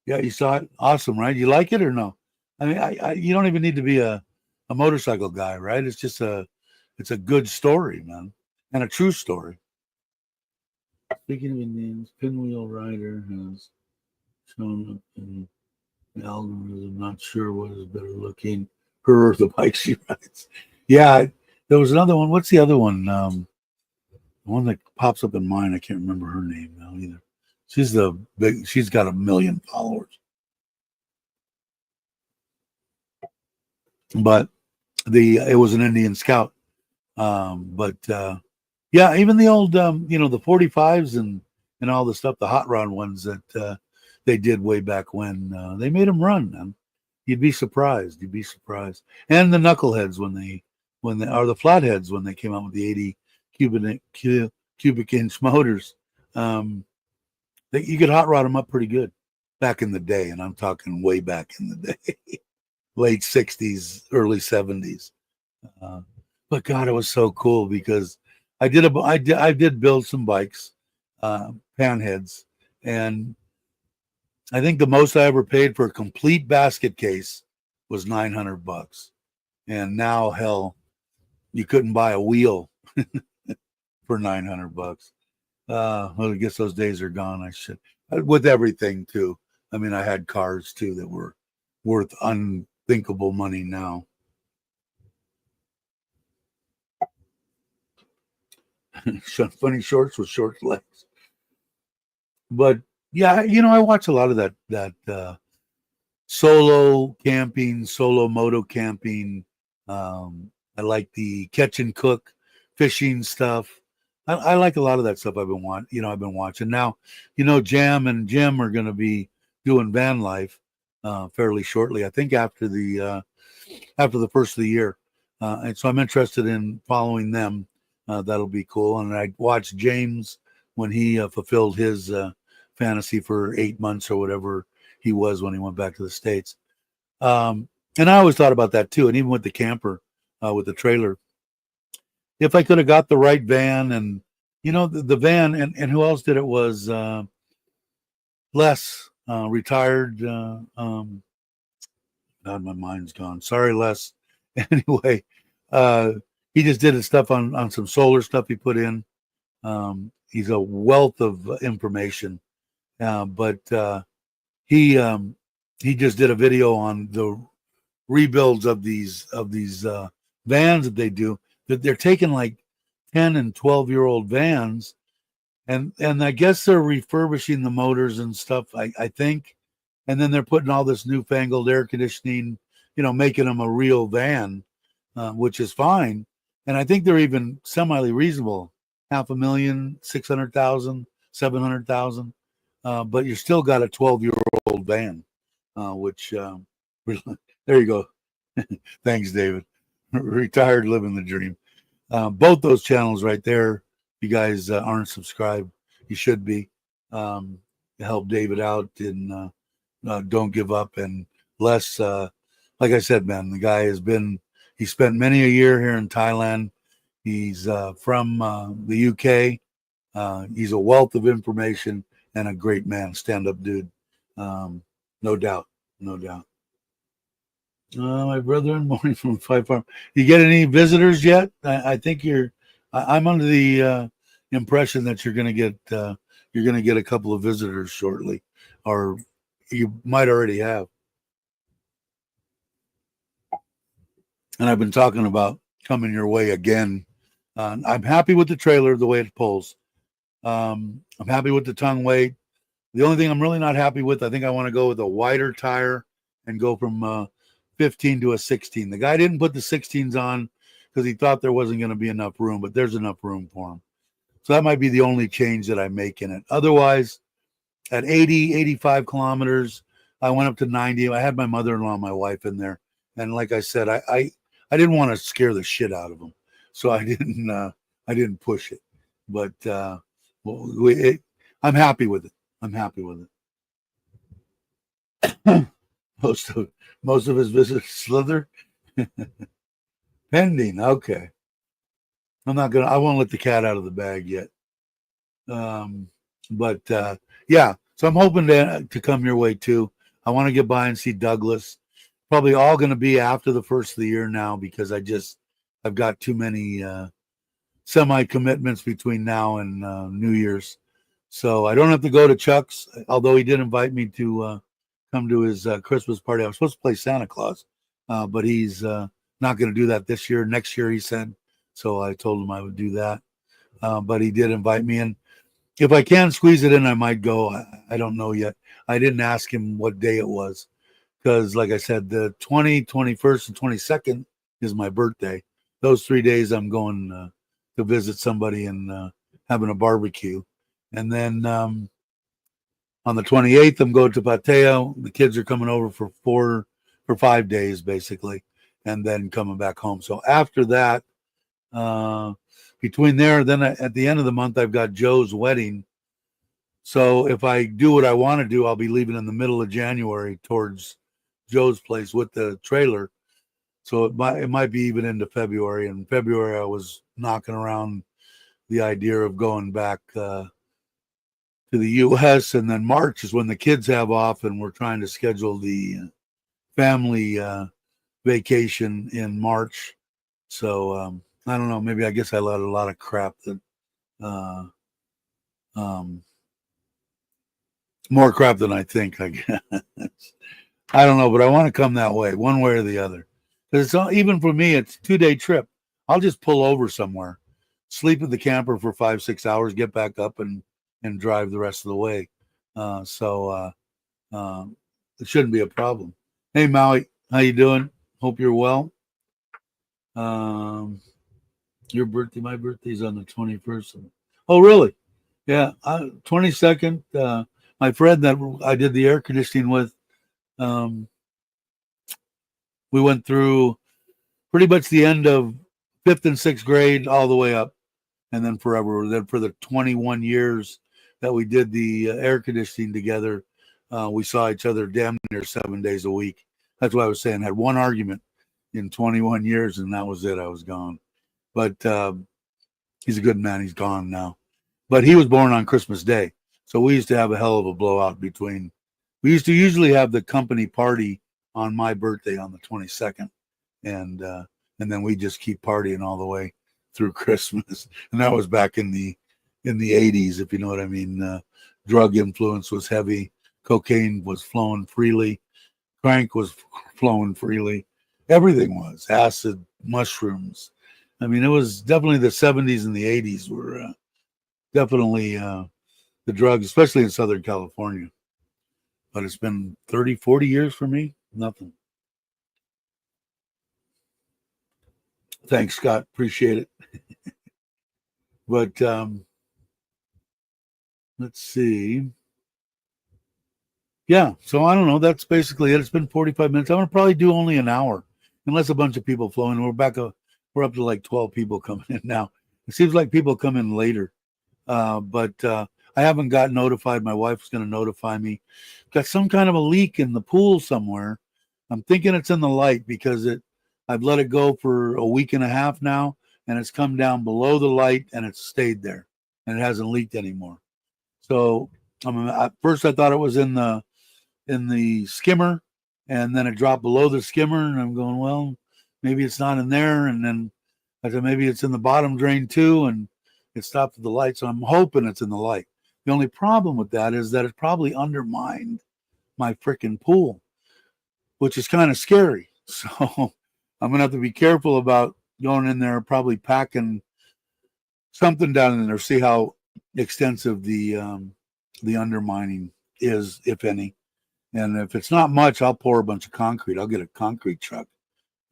Yeah, you saw it. Awesome, right? You like it or no? I mean, you don't even need to be a motorcycle guy, right? It's a good story, man, and a true story. Speaking of Indians, Pinwheel Rider has shown up in the algorithm. Not sure what is better looking, her or the bike she rides. Yeah, there was another one. What's the other one? The one that pops up in mine. I can't remember her name now either. She's got 1 million followers. But it was an Indian Scout. But yeah, even the old the 45s and all the stuff, the hot rod ones that they did way back when, they made them run, man. You'd be surprised. And the knuckleheads when they or the flatheads when they came out with the 80 cubic inch motors. You could hot rod them up pretty good back in the day, and I'm talking way back in the day, late 60s, early 70s. But God, it was so cool because I did build some bikes, panheads, and I think the most I ever paid for a complete basket case was $900. And now, hell, you couldn't buy a wheel for $900. Well, I guess those days are gone. I should, with everything too. I mean, I had cars too that were worth unthinkable money now. Funny shorts with short legs. But yeah, I watch a lot of that solo camping, solo moto camping. I like the catch and cook fishing stuff. I like a lot of that stuff. I've been watching now. Jam and Jim are going to be doing van life fairly shortly. I think after the first of the year, and so I'm interested in following them. That'll be cool. And I watched James when he fulfilled his fantasy for 8 months or whatever he was when he went back to the States. And I always thought about that too. And even with the camper, with the trailer, if I could have got the right van, and the van, and who else did it was Les, retired. God, my mind's gone. Sorry, Les. Anyway, he just did his stuff on some solar stuff he put in. He's a wealth of information, but he just did a video on the rebuilds of these vans that they do. That they're taking like 10 and 12-year-old vans, and I guess they're refurbishing the motors and stuff. I think, and then they're putting all this newfangled air conditioning, making them a real van, which is fine. And I think they're even semi reasonable, $500,000, 600,000, 700,000. but you still got a 12-year-old van, which there you go. Thanks, David. Retired, living the dream. Both those channels right there. If you guys aren't subscribed, you should be. To help David out and don't give up. And Les, like I said, man, the guy he spent many a year here in Thailand. He's from the UK. He's a wealth of information and a great man, stand-up dude. No doubt, no doubt. My brother in morning from Five Farm. You get any visitors yet? I think I'm under the impression that you're going to get a couple of visitors shortly, or you might already have. And I've been talking about coming your way again. I'm happy with the trailer, the way it pulls. I'm happy with the tongue weight. The only thing I'm really not happy with, I think I want to go with a wider tire and go from 15 to a 16. The guy didn't put the 16s on because he thought there wasn't going to be enough room, but there's enough room for him. So that might be the only change that I make in it. Otherwise, at 80, 85 kilometers, I went up to 90. I had my mother-in-law and my wife in there. And like I said, I didn't want to scare the shit out of them. So I didn't push it. But I'm happy with it. I'm happy with it. Most of his visits slither. Pending. Okay. I won't let the cat out of the bag yet. But yeah, so I'm hoping to come your way too. I want to get by and see Douglas. Probably all going to be after the first of the year now because I've got too many semi commitments between now and New Year's. So I don't have to go to Chuck's, although he did invite me to come to his Christmas party. I was supposed to play Santa Claus, but he's not going to do that this year. Next year, he said. So I told him I would do that. But he did invite me in. If I can squeeze it in, I might go. I don't know yet. I didn't ask him what day it was because, like I said, the 20th, 21st, and 22nd is my birthday. Those 3 days I'm going to visit somebody and having a barbecue. And then on the 28th, I'm going to Pateo. The kids are coming over for 5 days, basically, and then coming back home. So after that, between there, then at the end of the month, I've got Joe's wedding. So if I do what I want to do, I'll be leaving in the middle of January towards Joe's place with the trailer. So it might be even into February. In February, I was knocking around the idea of going back to the U.S. And then March is when the kids have off, and we're trying to schedule the family vacation in March. So I don't know. Maybe I guess I let a lot of crap that more crap than I think, I guess. I don't know, but I want to come that way, one way or the other. Because even for me, it's a 2-day trip. I'll just pull over somewhere, sleep at the camper for 5-6 hours, get back up and drive the rest of the way. So it shouldn't be a problem. Hey, Maui, how you doing? Hope you're well. Your birthday, my birthday's on the 21st. Oh, really? Yeah, 22nd. My friend that I did the air conditioning with, we went through pretty much the end of 5th and 6th grade all the way up, and then forever. Then for the 21 years that we did the air conditioning together, we saw each other damn near 7 days a week. That's what I was saying. Had one argument in 21 years, and that was it. I was gone. But he's a good man. He's gone now. But he was born on Christmas Day. So we used to have a hell of a blowout between. We used to usually have the company party on my birthday on the 22nd. And then we just keep partying all the way through Christmas. And that was back in the 80s, if you know what I mean. Drug influence was heavy. Cocaine was flowing freely. Crank was flowing freely. Everything was. Acid, mushrooms. I mean, it was definitely the 70s and the 80s were definitely the drugs, especially in Southern California. But it's been 30, 40 years for me. Nothing. Thanks, Scott. Appreciate it. But let's see. yeah, so I don't know. That's basically it. It's been 45 minutes. I'm gonna probably do only an hour, unless a bunch of people flow in. We're up to like 12 people coming in now. It seems like people come in later, but I haven't got notified. My wife's gonna notify me. Got some kind of a leak in the pool somewhere. I'm thinking it's in the light because I've let it go for a week and a half now, and it's come down below the light and it's stayed there, and it hasn't leaked anymore. So at first I thought it was in the skimmer, and then it dropped below the skimmer, and I'm going, well, maybe it's not in there, and then I said maybe it's in the bottom drain too, and it stopped at the light, so I'm hoping it's in the light. The only problem with that is that it probably undermined my freaking pool, which is kind of scary. So I'm gonna have to be careful about going in there, probably packing something down in there, see how extensive the undermining is, if any. And if it's not much, I'll pour a bunch of concrete. I'll get a concrete truck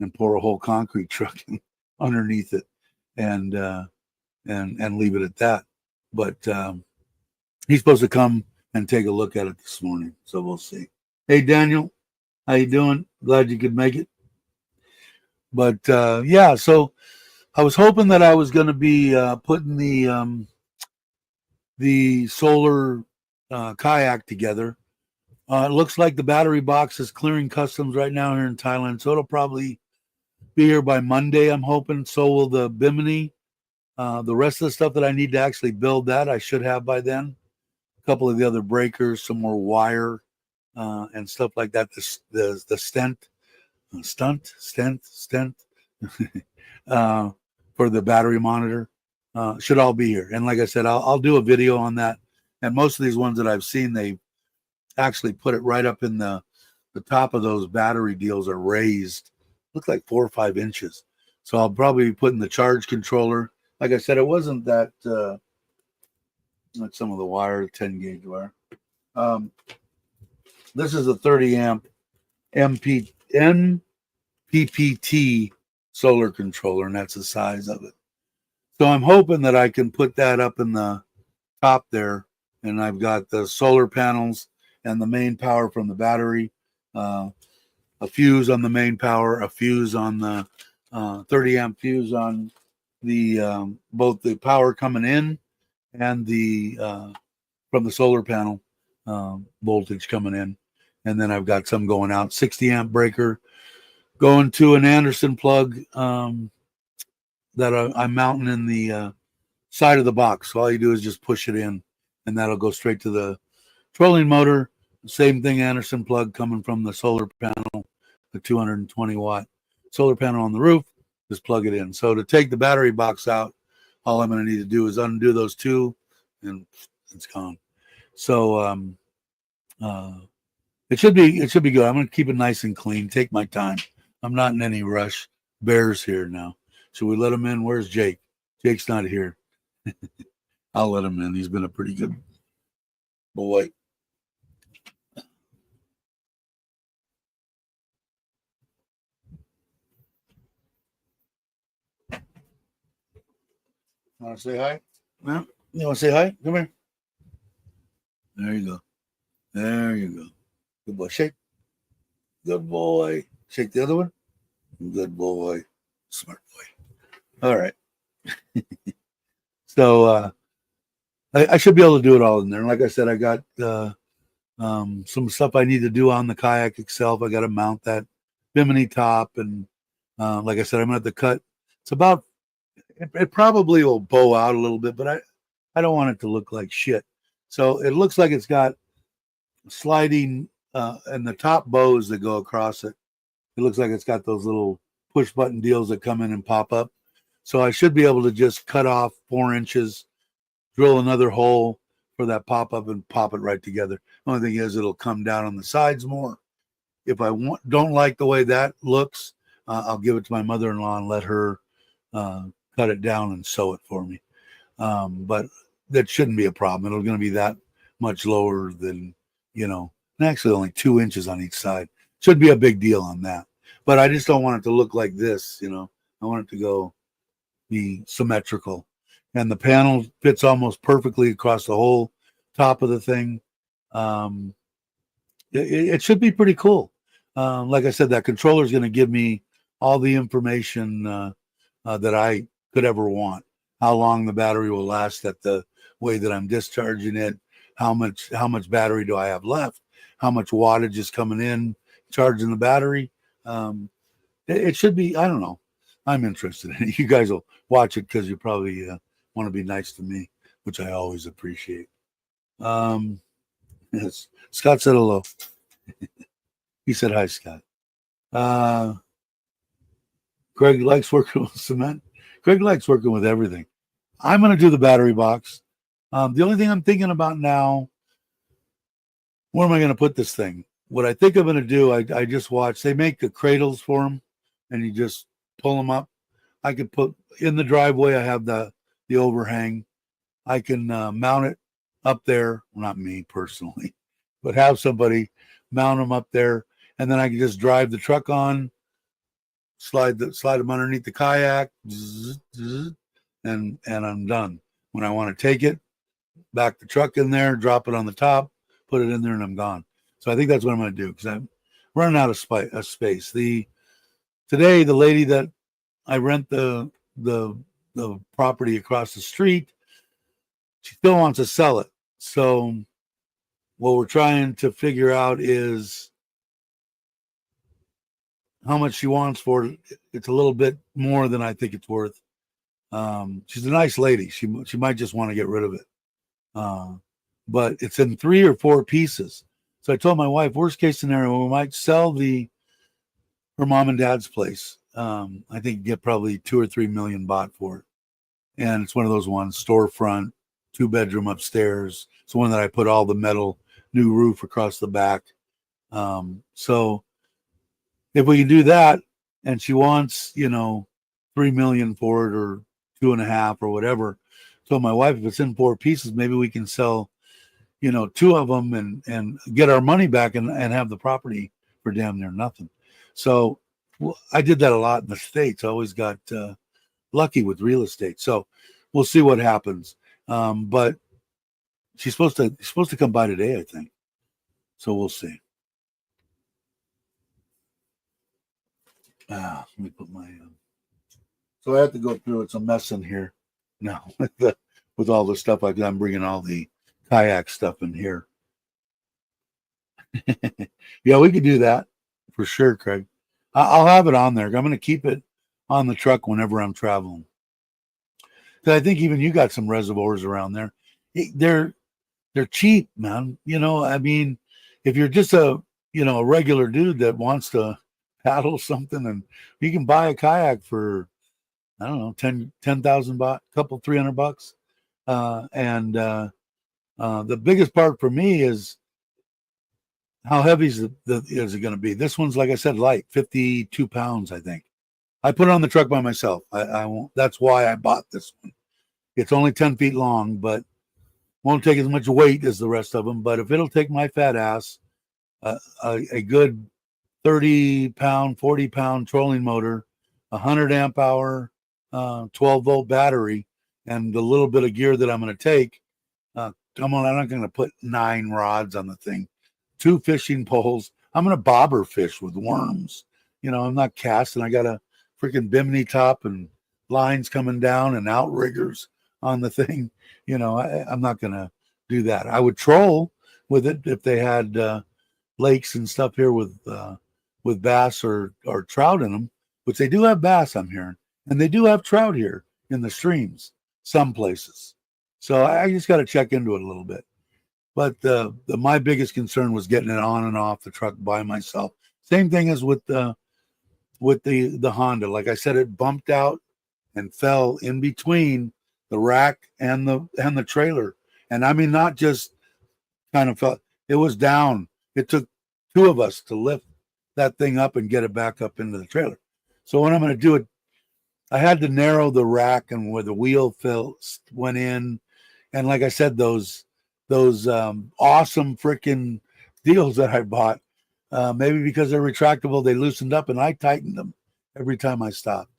and pour a whole concrete truck underneath it, and leave it at that. But he's supposed to come and take a look at it this morning, so we'll see. Hey, Daniel, how you doing? Glad you could make it. But yeah, so I was hoping that I was going to be putting the solar kayak together. It looks like the battery box is clearing customs right now here in Thailand, so it'll probably be here by Monday, I'm hoping. So will the Bimini. The rest of the stuff that I need to actually build, that I should have by then. A couple of the other breakers, some more wire, and stuff like that. The stent for the battery monitor should all be here. And like I said, I'll do a video on that. And most of these ones that I've seen, they actually put it right up in the top of those battery deals are raised, look like 4 or 5 inches. So I'll probably be putting the charge controller. Like I said, it wasn't that like some of the wire, 10 gauge wire. This is a 30 amp MPPT solar controller, and that's the size of it. So I'm hoping that I can put that up in the top there, and I've got the solar panels and the main power from the battery, a fuse on the main power, a fuse on the 30 amp fuse on the both the power coming in and the from the solar panel voltage coming in. And then I've got some going out, 60 amp breaker going to an Anderson plug that I'm mounting in the side of the box. So all you do is just push it in, and that'll go straight to the trolling motor. Same thing, Anderson plug coming from the solar panel, the 220 watt solar panel on the roof. Just plug it in. So to take the battery box out, all I'm going to need to do is undo those two, and it's gone. So it should be good. I'm going to keep it nice and clean. Take my time. I'm not in any rush. Bear's here now. Should we let him in? Where's Jake? Jake's not here. I'll let him in. He's been a pretty good boy. Want to say hi? No? You want to say hi? Come here. There you go. There you go. Good boy. Shake. Good boy. Shake the other one. Good boy. Smart boy. All right. So I should be able to do it all in there. And like I said, I got some stuff I need to do on the kayak itself. I got to mount that bimini top. And like I said, I'm going to have to cut. It's about, it probably will bow out a little bit, but I don't want it to look like shit. So it looks like it's got sliding and the top bows that go across it. It looks like it's got those little push button deals that come in and pop up. So I should be able to just cut off 4 inches, drill another hole for that pop up and pop it right together. Only thing is it'll come down on the sides more. If I don't like the way that looks, I'll give it to my mother-in-law and let her cut it down and sew it for me. But that shouldn't be a problem. It's going to be that much lower than, actually only 2 inches on each side. Should be a big deal on that. But I just don't want it to look like this, I want it to be symmetrical. And the panel fits almost perfectly across the whole top of the thing. it should be pretty cool. Like I said, that controller is going to give me all the information that I could ever want. How long the battery will last at the way that I'm discharging it. How much battery do I have left? How much wattage is coming in, charging the battery. It should be. I don't know. I'm interested in it. You guys will watch it because you probably want to be nice to me, which I always appreciate. Yes, Scott said hello. He said hi, Scott. Greg likes working with cement. Greg likes working with everything. I'm going to do the battery box. The only thing I'm thinking about now, where am I going to put this thing? What I think I'm going to do, I just watched. They make the cradles for them, and you just pull them up. I could put in the driveway. I have the overhang. I can mount it up there. Well, not me personally, but have somebody mount them up there, and then I can just drive the truck on, slide them underneath the kayak, and I'm done. When I want to take it, back the truck in there, drop it on the top, put it in there, and I'm gone. So I think that's what I'm going to do because I'm running out of space. Today, the lady that I rent the property across the street, she still wants to sell it. So what we're trying to figure out is how much she wants for it. It's a little bit more than I think it's worth. She's a nice lady. She might just want to get rid of it. But it's in 3 or 4 pieces. So I told my wife, worst case scenario, we might sell her mom and dad's place. I think get probably 2 or 3 million bought for it. And it's one of those ones, storefront, 2-bedroom upstairs. It's one that I put all the metal new roof across the back. So if we can do that, and she wants, 3 million for it, or 2.5 or whatever. So my wife, if it's in 4 pieces, maybe we can sell, 2 of them and get our money back and have the property for damn near nothing. So I did that a lot in the States. I always got lucky with real estate. So we'll see what happens. But she's supposed to come by today, I think. So we'll see. Let me put my. So I have to go through. It's a mess in here now with all the stuff I'm bringing all the kayak stuff in here. Yeah, we could do that for sure, Craig. I'll have it on there. I'm going to keep it on the truck whenever I'm traveling. Because I think even you got some reservoirs around there. They're cheap, man. I mean, if you're just a regular dude that wants to paddle something, and you can buy a kayak for, I don't know, 10,000 baht, couple $300. And the biggest part for me is how heavy is it going to be? This one's, like I said, light, 52 pounds, I think. I put it on the truck by myself. I won't. That's why I bought this one. It's only 10 feet long, but won't take as much weight as the rest of them. But if it'll take my fat ass, a good 30-pound, 40-pound trolling motor, 100 amp hour, 12-volt battery, and the little bit of gear that I'm going to take, I'm not going to put 9 rods on the thing. 2 fishing poles. I'm going to bobber fish with worms. I'm not casting. I got a freaking bimini top and lines coming down and outriggers on the thing. I'm not going to do that. I would troll with it if they had lakes and stuff here with bass or trout in them, which they do have bass, I'm hearing, and they do have trout here in the streams, some places. So I just got to check into it a little bit. But my biggest concern was getting it on and off the truck by myself. Same thing as with the Honda. Like I said, it bumped out and fell in between the rack and the trailer. And I mean, not just kind of fell, it was down. It took 2 of us to lift that thing up and get it back up into the trailer. So when I'm going to do it, I had to narrow the rack and where the wheel went in. And like I said, those awesome freaking deals that I bought, maybe because they're retractable, they loosened up and I tightened them every time I stopped.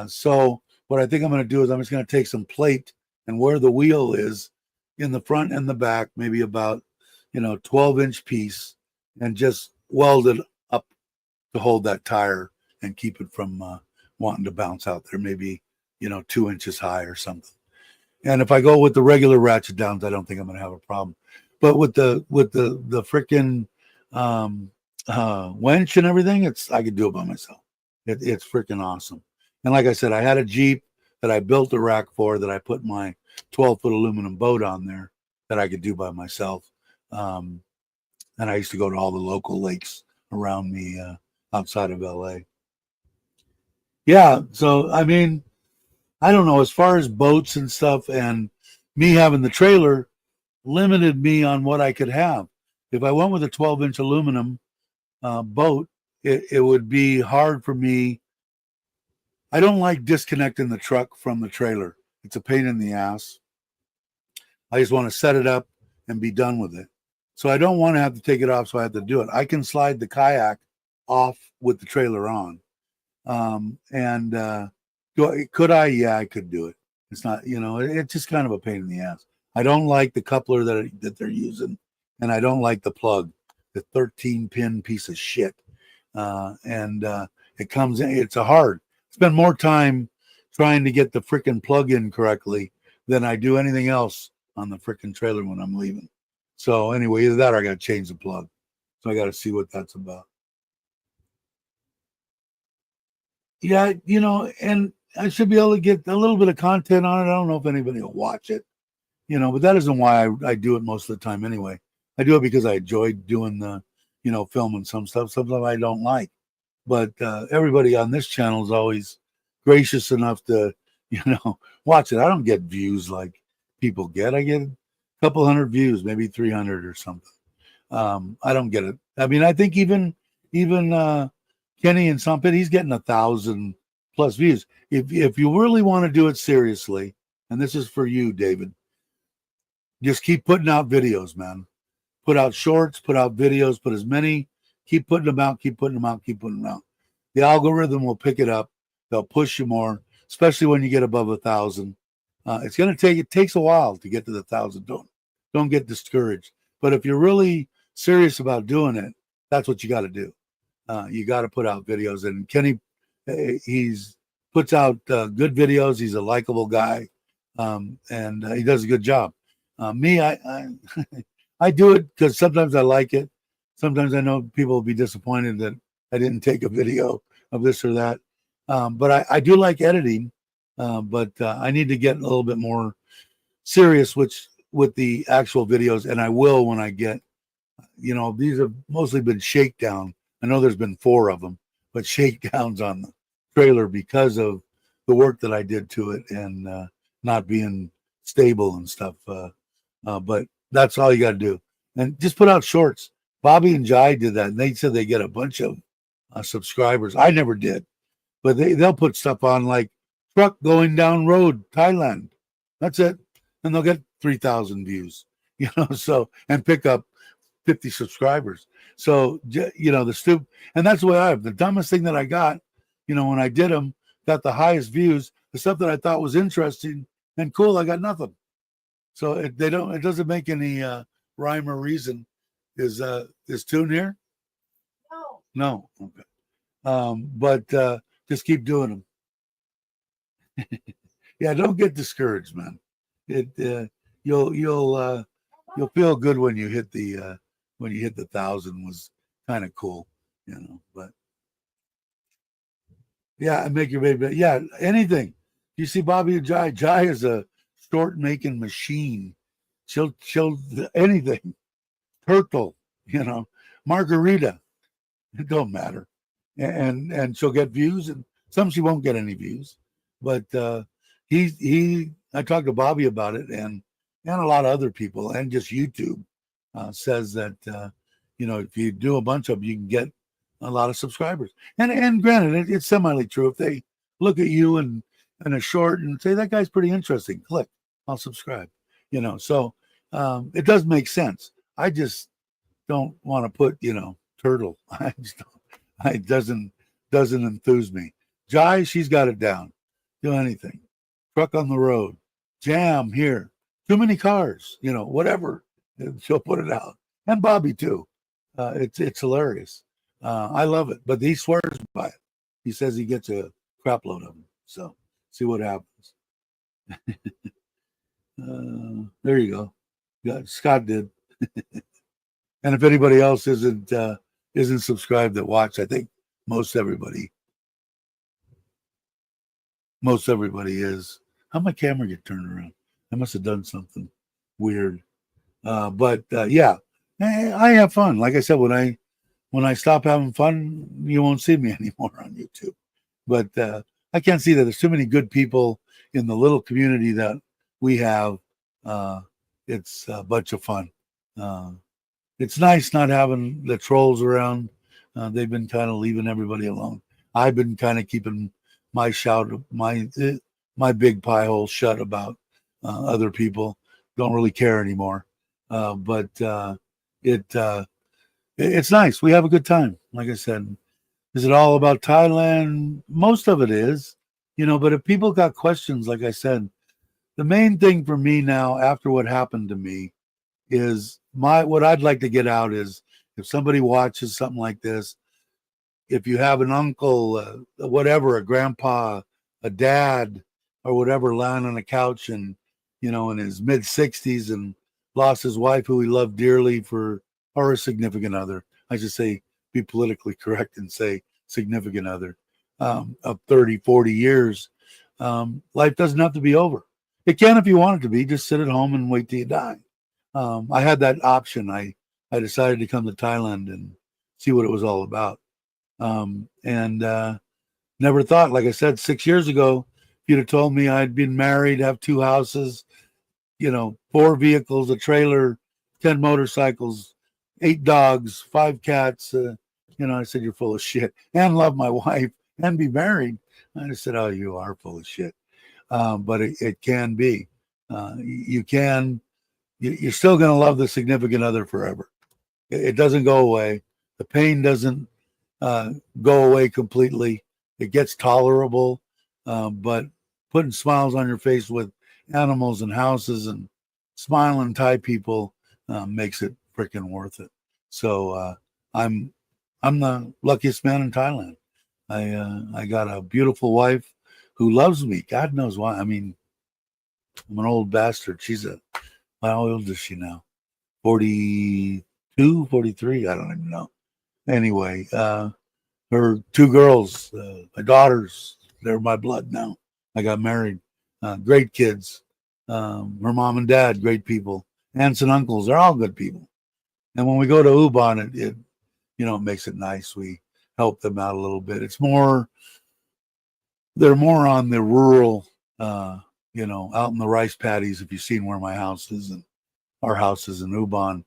So what I think I'm going to do is I'm just going to take some plate and where the wheel is in the front and the back, maybe about 12-inch piece, and just weld it up to hold that tire and keep it from wanting to bounce out there, maybe 2 inches high or something. And if I go with the regular ratchet downs, I don't think I'm going to have a problem. But with the freaking winch and everything, I could do it by myself. It's freaking awesome. And like I said, I had a Jeep that I built a rack for, that I put my 12-foot aluminum boat on there that I could do by myself. And I used to go to all the local lakes around me outside of LA. Yeah, so I mean, I don't know, as far as boats and stuff, and me having the trailer limited me on what I could have. If I went with a 12-inch aluminum boat, it would be hard for me. I don't like disconnecting the truck from the trailer. It's a pain in the ass. I just want to set it up and be done with it. So I don't want to have to take it off, so I have to do it. I can slide the kayak off with the trailer on. Could I? Yeah, I could do it. It's not, it's just kind of a pain in the ass. I don't like the coupler that they're using, and I don't like the plug, the 13-pin piece of shit. It comes in, it's a hard. Spend more time trying to get the freaking plug in correctly than I do anything else on the freaking trailer when I'm leaving. So anyway, either that or I got to change the plug. So I got to see what that's about. Yeah, and I should be able to get a little bit of content on it. I don't know if anybody will watch it, but that isn't why I do it most of the time anyway. I do it because I enjoy doing the, filming some stuff I don't like. But everybody on this channel is always gracious enough to, watch it. I don't get views like people get. I get a couple hundred views, maybe 300 or something. I don't get it. I mean, I think even Kenny and Sumpit, he's getting 1,000+ views. If you really want to do it seriously, and this is for you, David, just keep putting out videos, man. Put out shorts, put out videos, put as many, keep putting them out, keep putting them out, keep putting them out. The algorithm will pick it up. They'll push you more, especially when you get above 1,000. It takes a while to get to the 1,000. Don't get discouraged. But if you're really serious about doing it, that's what you got to do. You got to put out videos. And Kenny, he's puts out good videos. He's a likable guy, and he does a good job. Me, I do it because sometimes I like it. Sometimes I know people will be disappointed that I didn't take a video of this or that. But I do like editing, but I need to get a little bit more serious with the actual videos, and I will when I get, these have mostly been shakedown. I know there's been 4 of them, but shakedowns on the trailer because of the work that I did to it and not being stable and stuff. But that's all you got to do. And just put out shorts. Bobby and Jai did that, and they said they get a bunch of subscribers. I never did, but they'll put stuff on like truck going down road, Thailand. That's it. And they'll get 3,000 views, so, and pick up 50 subscribers. So, and that's the way I have. The dumbest thing that I got, when I did them, got the highest views, the stuff that I thought was interesting and cool, I got nothing. So it doesn't make any rhyme or reason. Is Tune here? No. Okay. But just keep doing them. Yeah, don't get discouraged, man. You'll feel good when you hit the 1,000 was kind of cool, but yeah, make your baby. Yeah, anything. You see Bobby and Jai. Jai is a short making machine. She'll anything. Turtle, margarita. It don't matter. And she'll get views, and some she won't get any views. But I talked to Bobby about it, and a lot of other people, and just YouTube says that if you do a bunch of them, you can get a lot of subscribers. And granted, it's semi true. If they look at you and a short and say that guy's pretty interesting, click, I'll subscribe. So it does make sense. I just don't want to put turtle. I just don't. It doesn't enthuse me. Jai, she's got it down. Do anything. Truck on the road. Jam here. Too many cars. Whatever. She'll put it out. And Bobby too. It's hilarious. I love it, but he swears by it. He says he gets a crap load of them. So see what happens. There you go. Yeah, Scott did. And if anybody else isn't subscribed that watch, I think most everybody is. How'd my camera get turned around? I must have done something weird. But yeah, I have fun. Like I said, when I stop having fun, you won't see me anymore on YouTube. But I can't see that there's too many good people in the little community that we have. It's a bunch of fun. It's nice not having the trolls around. They've been kind of leaving everybody alone. I've been kind of keeping my my big pie hole shut about other people. Don't really care anymore. But it's nice. We have a good time. Like I said, is it all about Thailand? Most of it is, but if people got questions, like I said, the main thing for me now, after what happened to me, is what I'd like to get out is if somebody watches something like this, if you have an uncle, whatever, a grandpa, a dad, or whatever, lying on a couch and, in his mid 60s and lost his wife who he loved dearly or a significant other. I should say, be politically correct and say significant other of 30, 40 years. Life doesn't have to be over. It can if you want it to be. Just sit at home and wait till you die. I had that option. I decided to come to Thailand and see what it was all about. And never thought, like I said, 6 years ago, if you'd have told me I'd been married, have 2 houses, 4 vehicles, a trailer, 10 motorcycles, 8 dogs, 5 cats, I said, you're full of shit, and love my wife and be married. I just said, oh, you are full of shit. But it can be. You're still going to love the significant other forever. It doesn't go away. The pain doesn't go away completely. It gets tolerable, but putting smiles on your face with animals and houses and smiling Thai people makes it freaking worth it. So I'm the luckiest man in Thailand. I got a beautiful wife who loves me. God knows why. I mean, I'm an old bastard. How old is she now? 42, 43? I don't even know. Anyway, her 2 girls, my daughters, they're my blood now. I got married. Great kids. Her mom and dad, great people. Aunts and uncles, they're all good people. And when we go to Ubon, it makes it nice. We help them out a little bit. They're more on the rural, out in the rice paddies. If you've seen where my house is and our house is in Ubon,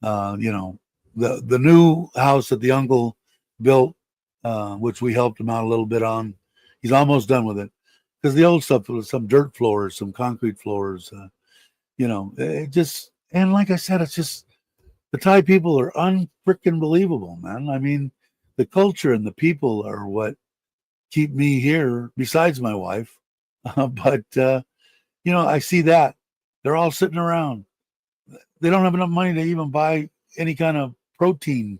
the new house that the uncle built, which we helped him out a little bit on. He's almost done with it because the old stuff was some dirt floors, some concrete floors, it just, and like I said, it's just, the Thai people are unfreaking believable, man. I mean, the culture and the people are what keep me here besides my wife. But I see that they're all sitting around. They don't have enough money to even buy any kind of protein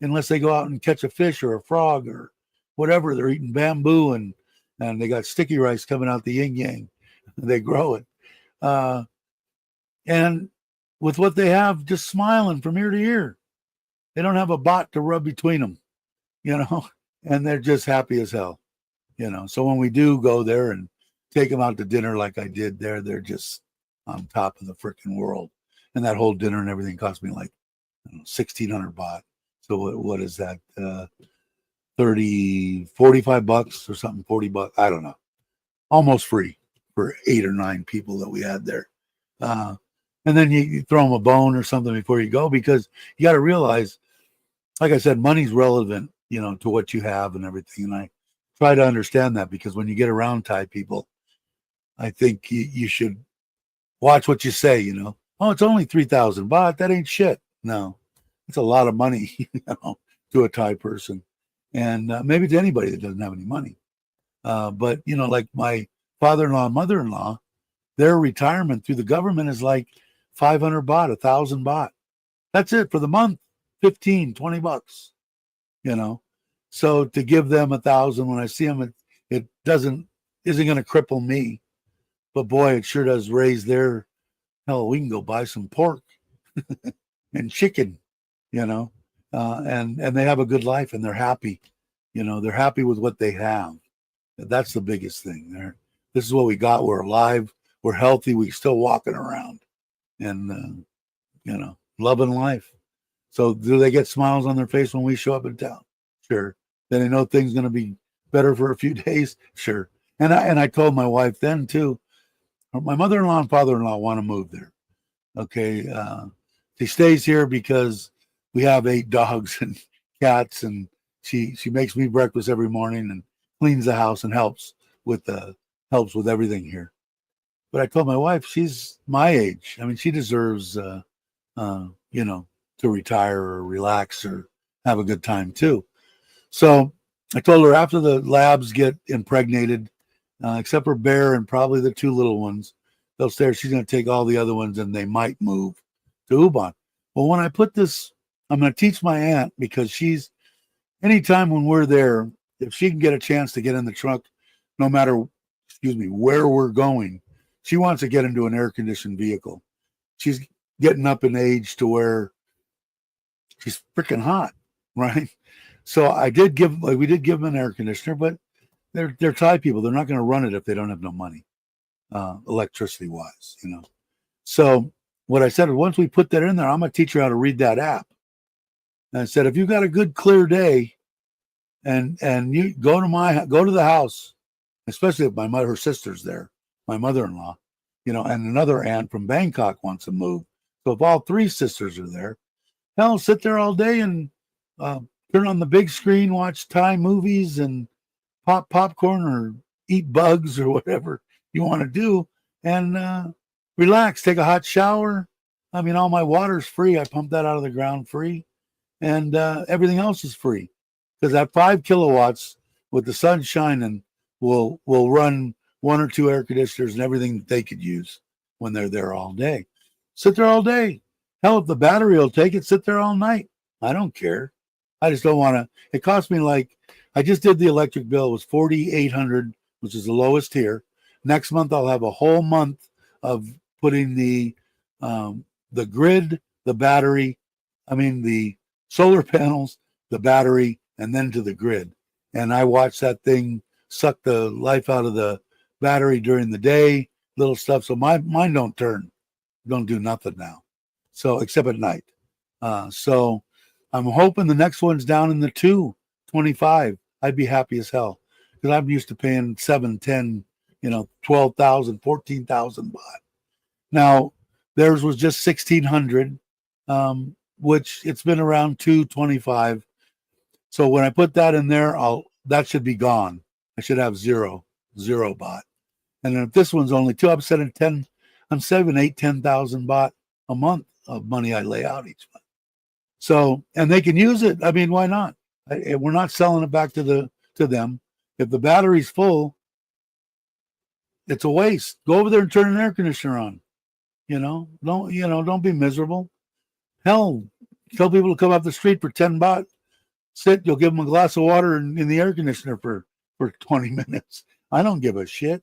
unless they go out and catch a fish or a frog or whatever. They're eating bamboo and they got sticky rice coming out the yin yang. They grow it. And with what they have, just smiling from ear to ear. They don't have a bot to rub between them, and they're just happy as hell, So when we do go there and take them out to dinner like I did there, they're just on top of the freaking world. And that whole dinner and everything cost me like 1,600 baht. So what is that? 45 bucks or something, 40 bucks. I don't know. Almost free for 8 or 9 people that we had there. And then you throw them a bone or something before you go, because you got to realize, like I said, money's relevant, to what you have and everything. And I try to understand that, because when you get around Thai people, I think you should watch what you say, Oh, it's only 3,000 baht. That ain't shit. No, it's a lot of money, to a Thai person. And maybe to anybody that doesn't have any money. But, like my father-in-law and mother-in-law, their retirement through the government is like 500 baht, 1,000 baht. That's it for the month, $15, $20, you know. So to give them 1,000 when I see them, it isn't going to cripple me. But boy, it sure does raise their, hell, we can go buy some pork and chicken, you know, and they have a good life and they're happy. You know, they're happy with what they have. That's the biggest thing. This is what we got. We're alive. We're healthy. We're still walking around and, you know, loving life. So do they get smiles on their face when we show up in town? Sure. Then they know things going to be better for a few days? Sure. And I told my wife then too, my mother-in-law and father-in-law want to move there. Okay. She stays here because we have 8 dogs and cats, and she makes me breakfast every morning and cleans the house and helps with everything here. But I told my wife, she's my age. I mean, she deserves, you know, to retire or relax or have a good time too. So I told her after the labs get impregnated, except for Bear and probably the 2 little ones, they'll stay. She's going to take all the other ones and they might move to Ubon. Well, when I put this, I'm going to teach my aunt, because anytime when we're there, if she can get a chance to get in the truck, no matter, where we're going, she wants to get into an air-conditioned vehicle. She's getting up in age to where she's freaking hot, right? So we did give them an air conditioner, but they're Thai people. They're not going to run it if they don't have no money, electricity wise, you know. So what I said is, once we put that in there, I'm going to teach her how to read that app. And I said, if you've got a good clear day, and you go to the house, especially if her sister's there, my mother-in-law, you know, and another aunt from Bangkok wants to move. So if all 3 sisters are there, hell, sit there all day and turn on the big screen, watch Thai movies and pop popcorn or eat bugs or whatever you want to do, and relax, take a hot shower. I mean, all my water's free. I pump that out of the ground free, and everything else is free, because that 5 kilowatts with the sun shining will run 1 or 2 air conditioners and everything that they could use when they're there all day. Sit there all day. Hell, if the battery will take it, sit there all night. I don't care. I just don't want to. It cost me, like, I just did the electric bill. It was $4,800, which is the lowest here. Next month, I'll have a whole month of putting the grid, the battery, the solar panels, the battery, and then to the grid. And I watch that thing suck the life out of the battery during the day, little stuff. So mine don't do nothing now. So except at night. So I'm hoping the next one's down in the 225. I'd be happy as hell, because I'm used to paying 7, 10, 12,000, 14,000 baht. Now theirs was just 1,600, which it's been around 225. So when I put that in there, that should be gone. I should have zero baht. And then if this one's only 2, I'm saving 10,000 baht a month of money I lay out each month. So, and they can use it. I mean, why not? We're not selling it back to them. If the battery's full, it's a waste. Go over there and turn an air conditioner on. Don't be miserable. Hell, tell people to come up the street for 10 baht. Sit, you'll give them a glass of water in the air conditioner for 20 minutes. I don't give a shit.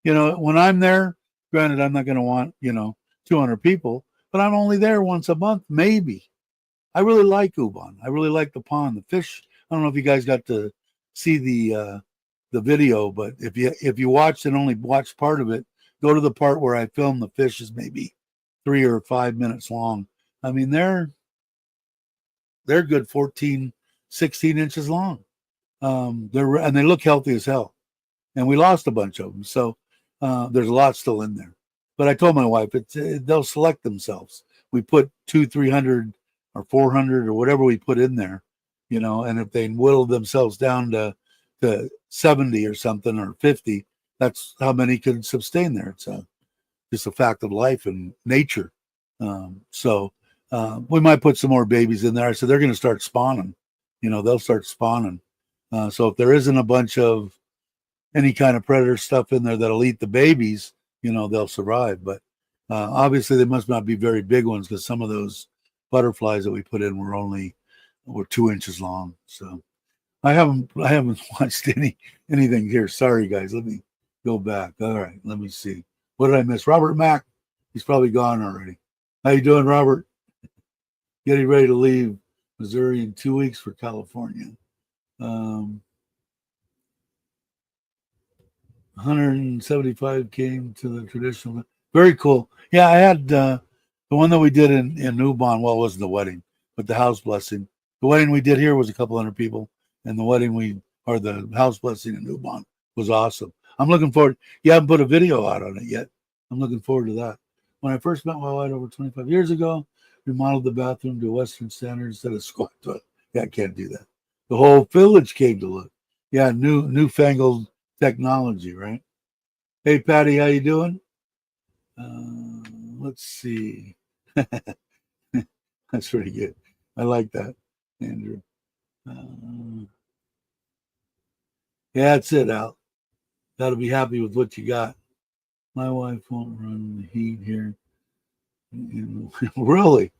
When I'm there, granted, I'm not going to want, 200 people, but I'm only there once a month, maybe. I really like Ubon. I really like the pond, the fish. I don't know if you guys got to see the video, but if you watched and only watched part of it, go to the part where I filmed the fish is maybe 3 or 5 minutes long. I mean, they're good 14, 16 inches long. And they look healthy as hell. And we lost a bunch of them. So there's a lot still in there. But I told my wife, they'll select themselves. We put 200, 300 or 400 or whatever we put in there, and if they whittle themselves down to 70 or something or 50, that's how many could sustain there. It's just a fact of life and nature. So we might put some more babies in there. I said, they're going to start spawning. They'll start spawning. So if there isn't a bunch of any kind of predator stuff in there that'll eat the babies, they'll survive. But obviously they must not be very big ones, because some of those butterflies that we put in were only or 2 inches long. So I haven't watched anything here. Sorry guys. Let me go back. All right, let me see. What did I miss? Robert Mack. He's probably gone already. How you doing, Robert? Getting ready to leave Missouri in 2 weeks for California. 175 came to the traditional. Very cool. Yeah, I had the one that we did in Ubon. Well, it wasn't the wedding, but the house blessing. The wedding we did here was a couple hundred people, and the wedding the house blessing in Ubon was awesome. I'm looking forward. You haven't put a video out on it yet. I'm looking forward to that. When I first met my wife over 25 years ago, remodeled the bathroom to Western standard instead of squat toilet. Yeah, I can't do that. The whole village came to look. Yeah, newfangled technology, right? Hey, Patty, how you doing? Let's see. That's pretty good. I like that, Andrew. Yeah, that's it, Al. Got to be happy with what you got. My wife won't run the heat here. Really?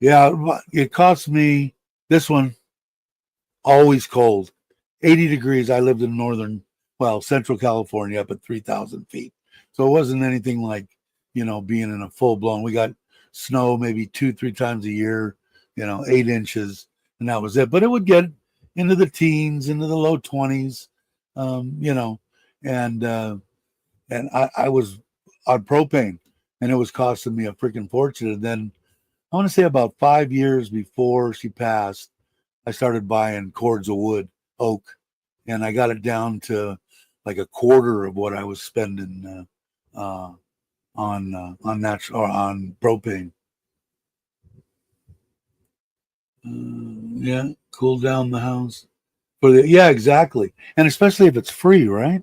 Yeah, it cost me this one always cold. 80 degrees. I lived in Central California up at 3,000 feet. So it wasn't anything like, being in a full blown. We got snow maybe 2-3 times a year, 8 inches, and that was it. But it would get into the teens, into the low 20s, and I was on propane, and it was costing me a freaking fortune. And then I want to say about 5 years before she passed, I started buying cords of wood, oak, and I got it down to like a quarter of what I was spending on natural or on propane. Yeah, cool down the house yeah, exactly, and especially if it's free, right?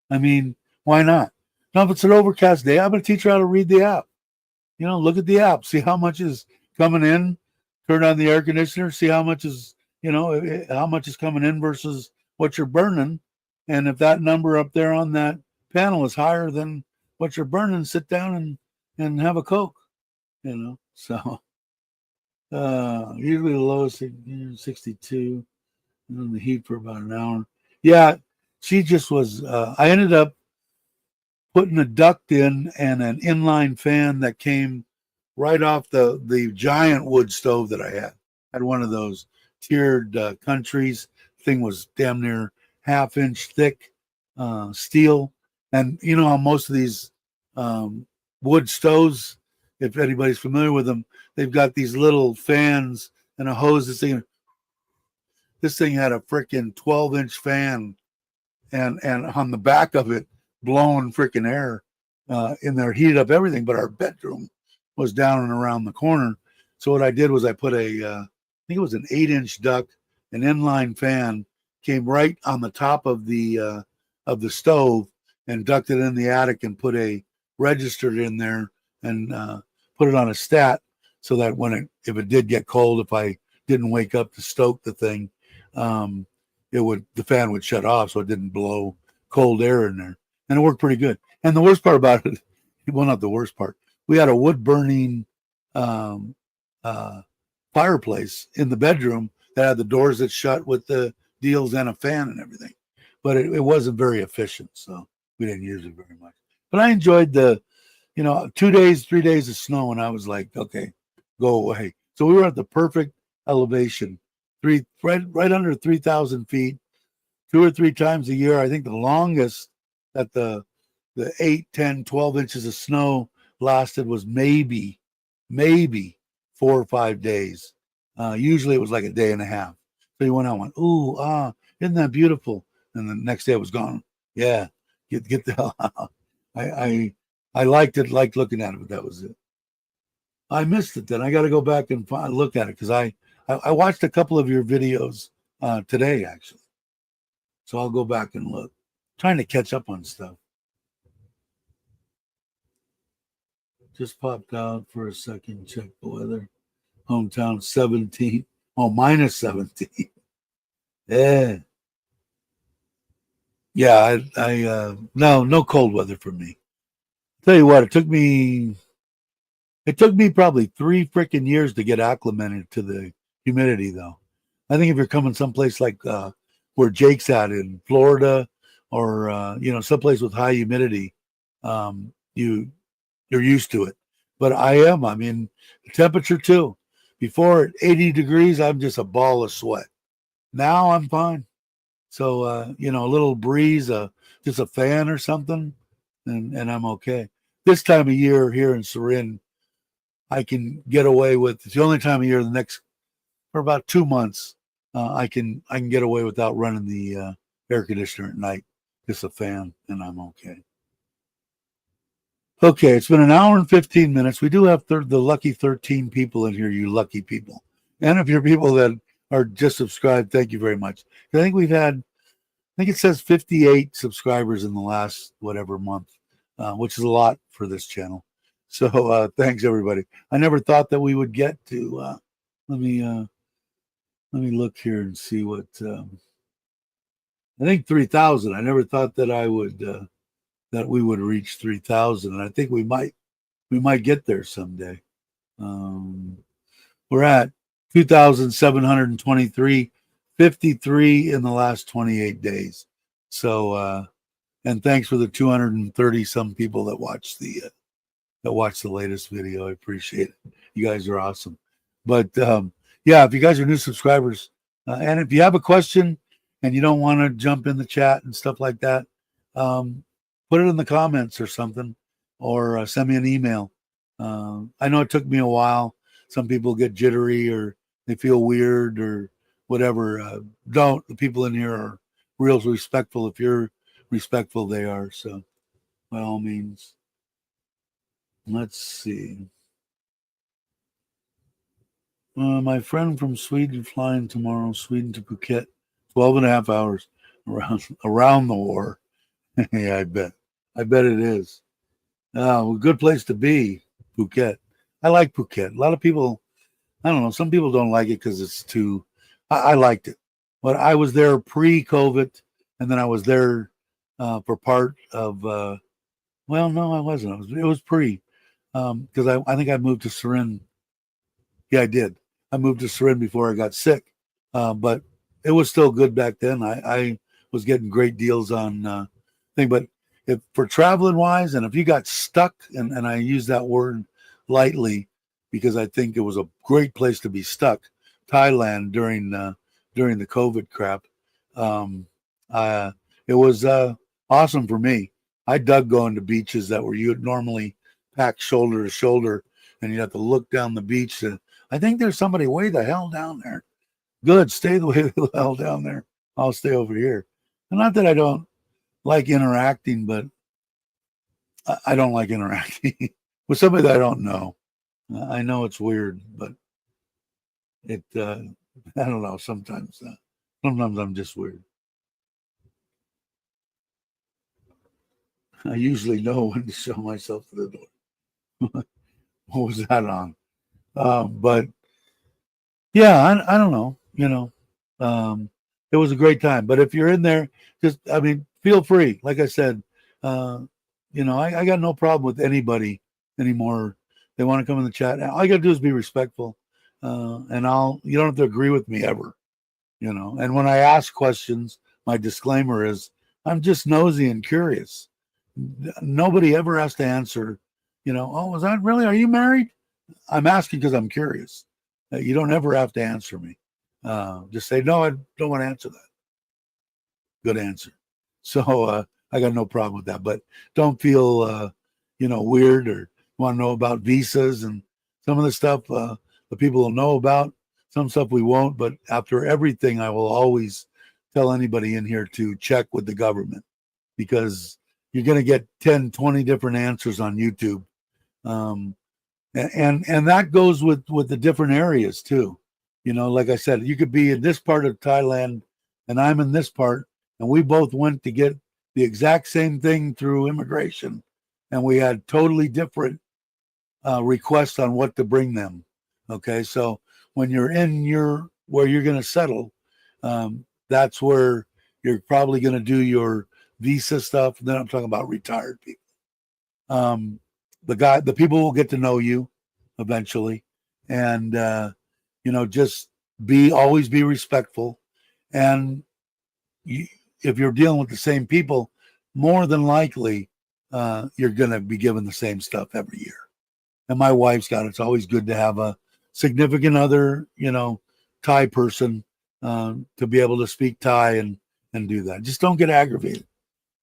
I mean, why not? Now, if it's an overcast day, I'm going to teach her how to read the app. Look at the app, see how much is coming in, turn on the air conditioner, see how much is, how much is coming in versus what you're burning. And if that number up there on that panel is higher than what you're burning, sit down and have a Coke, So usually the lowest 62, and then the heat for about an hour. Yeah, she just was, I ended up putting a duct in and an inline fan that came right off the giant wood stove that I had. I had one of those tiered countries. Thing was damn near half-inch thick steel. And you know how most of these wood stoves, if anybody's familiar with them, they've got these little fans and a hose. This thing had a freaking 12-inch fan and on the back of it blowing freaking air in there, heated up everything. But our bedroom was down and around the corner. So what I did was I put I think it was an 8-inch duct, an inline fan came right on the top of the stove and ducted in the attic and put a registered in there and put it on a stat so that if it did get cold, if I didn't wake up to stoke the thing, the fan would shut off so it didn't blow cold air in there. And it worked pretty good. And the worst part about it, well, not the worst part, we had a wood burning fireplace in the bedroom that had the doors that shut with the deals and a fan and everything. But it wasn't very efficient, so we didn't use it very much. But I enjoyed 2 days, 3 days of snow, and I was like, okay, go away. So we were at the perfect elevation, right under 3,000 feet, 2 or 3 times a year. I think the longest that the 8, 10, 12 inches of snow lasted was maybe 4 or 5 days. Usually it was like a day and a half. So you went out and went, ooh, isn't that beautiful? And the next day it was gone. Yeah, get the hell out. I liked looking at it, but that was it. I missed it then. I got to go back and look at it because I watched a couple of your videos today, actually. So I'll go back and look. Trying to catch up on stuff. Just popped out for a second, check the weather. Hometown 17. Oh, minus 17. Yeah. Yeah, no cold weather for me. Tell you what, it took me probably 3 freaking years to get acclimated to the humidity though. I think if you're coming someplace like where Jake's at in Florida, or someplace with high humidity, you're used to it. But I am. I mean, the temperature too. Before at 80 degrees, I'm just a ball of sweat. Now I'm fine. So a little breeze, just a fan or something, and I'm okay. This time of year here in Surin, I can get away with. It's the only time of year the next for about 2 months I can get away without running the air conditioner at night. Just a fan, and I'm okay. Okay, it's been an hour and 15 minutes. We do have the lucky 13 people in here, you lucky people. And if you're people that are just subscribed, thank you very much. I think it says 58 subscribers in the last whatever month, which is a lot for this channel. So thanks everybody. I never thought that we would get to. Let me look here and see what. I think 3,000. I never thought that I would that we would reach 3,000, and I think we might get there someday. We're at 2,723, 53 in the last 28 days. So, and thanks for the 230 some people that watched the latest video. I appreciate it. You guys are awesome. But yeah, if you guys are new subscribers, and if you have a question and you don't want to jump in the chat and stuff like that, put it in the comments or something, or send me an email. I know it took me a while. Some people get jittery or they feel weird or whatever. The people in here are real respectful. If you're respectful, they are. So by all means, let's see. My friend from Sweden flying tomorrow, Sweden to Phuket, 12 and a half hours around the war. Yeah, I bet it is. A good place to be, Phuket. I like Phuket. A lot of people, I don't know, some people don't like it because it's too, I liked it. But I was there pre-COVID, and then I was there for part of, well, no, I wasn't. It was pre, because I think I moved to Surin. Yeah, I did. I moved to Surin before I got sick, but it was still good back then. I was getting great deals on thing, but if for traveling wise, and if you got stuck, and I use that word lightly because I think it was a great place to be stuck, Thailand during the COVID crap. It was awesome for me. I dug going to beaches that were you'd normally pack shoulder to shoulder, and you'd have to look down the beach. And I think there's somebody way the hell down there. Good, stay the way the hell down there. I'll stay over here. And not that I don't like interacting, but I don't like interacting with somebody that I don't know. I know it's weird, but it I don't know. Sometimes I'm just weird. I usually know when to show myself to the door. What was that on? But yeah, I don't know. It was a great time. But if you're in there, feel free. Like I said, I got no problem with anybody anymore. They want to come in the chat. All you got to do is be respectful, and you don't have to agree with me ever. And when I ask questions, my disclaimer is I'm just nosy and curious. Nobody ever has to answer. Oh, is that really? Are you married? I'm asking because I'm curious. You don't ever have to answer me. Just say, no, I don't want to answer that. Good answer. So I got no problem with that. But don't feel, weird or want to know about visas and some of the stuff the people will know about. Some stuff we won't. But after everything, I will always tell anybody in here to check with the government, because you're going to get 10, 20 different answers on YouTube. And that goes with the different areas too. Like I said, you could be in this part of Thailand and I'm in this part, and we both went to get the exact same thing through immigration, and we had totally different requests on what to bring them. Okay, so when you're in where you're going to settle, that's where you're probably going to do your visa stuff. And then I'm talking about retired people. The people will get to know you eventually, and just always be respectful. And if you're dealing with the same people, more than likely, you're going to be given the same stuff every year. And my wife's got it. It's always good to have a significant other, Thai person, to be able to speak Thai and do that. Just don't get aggravated.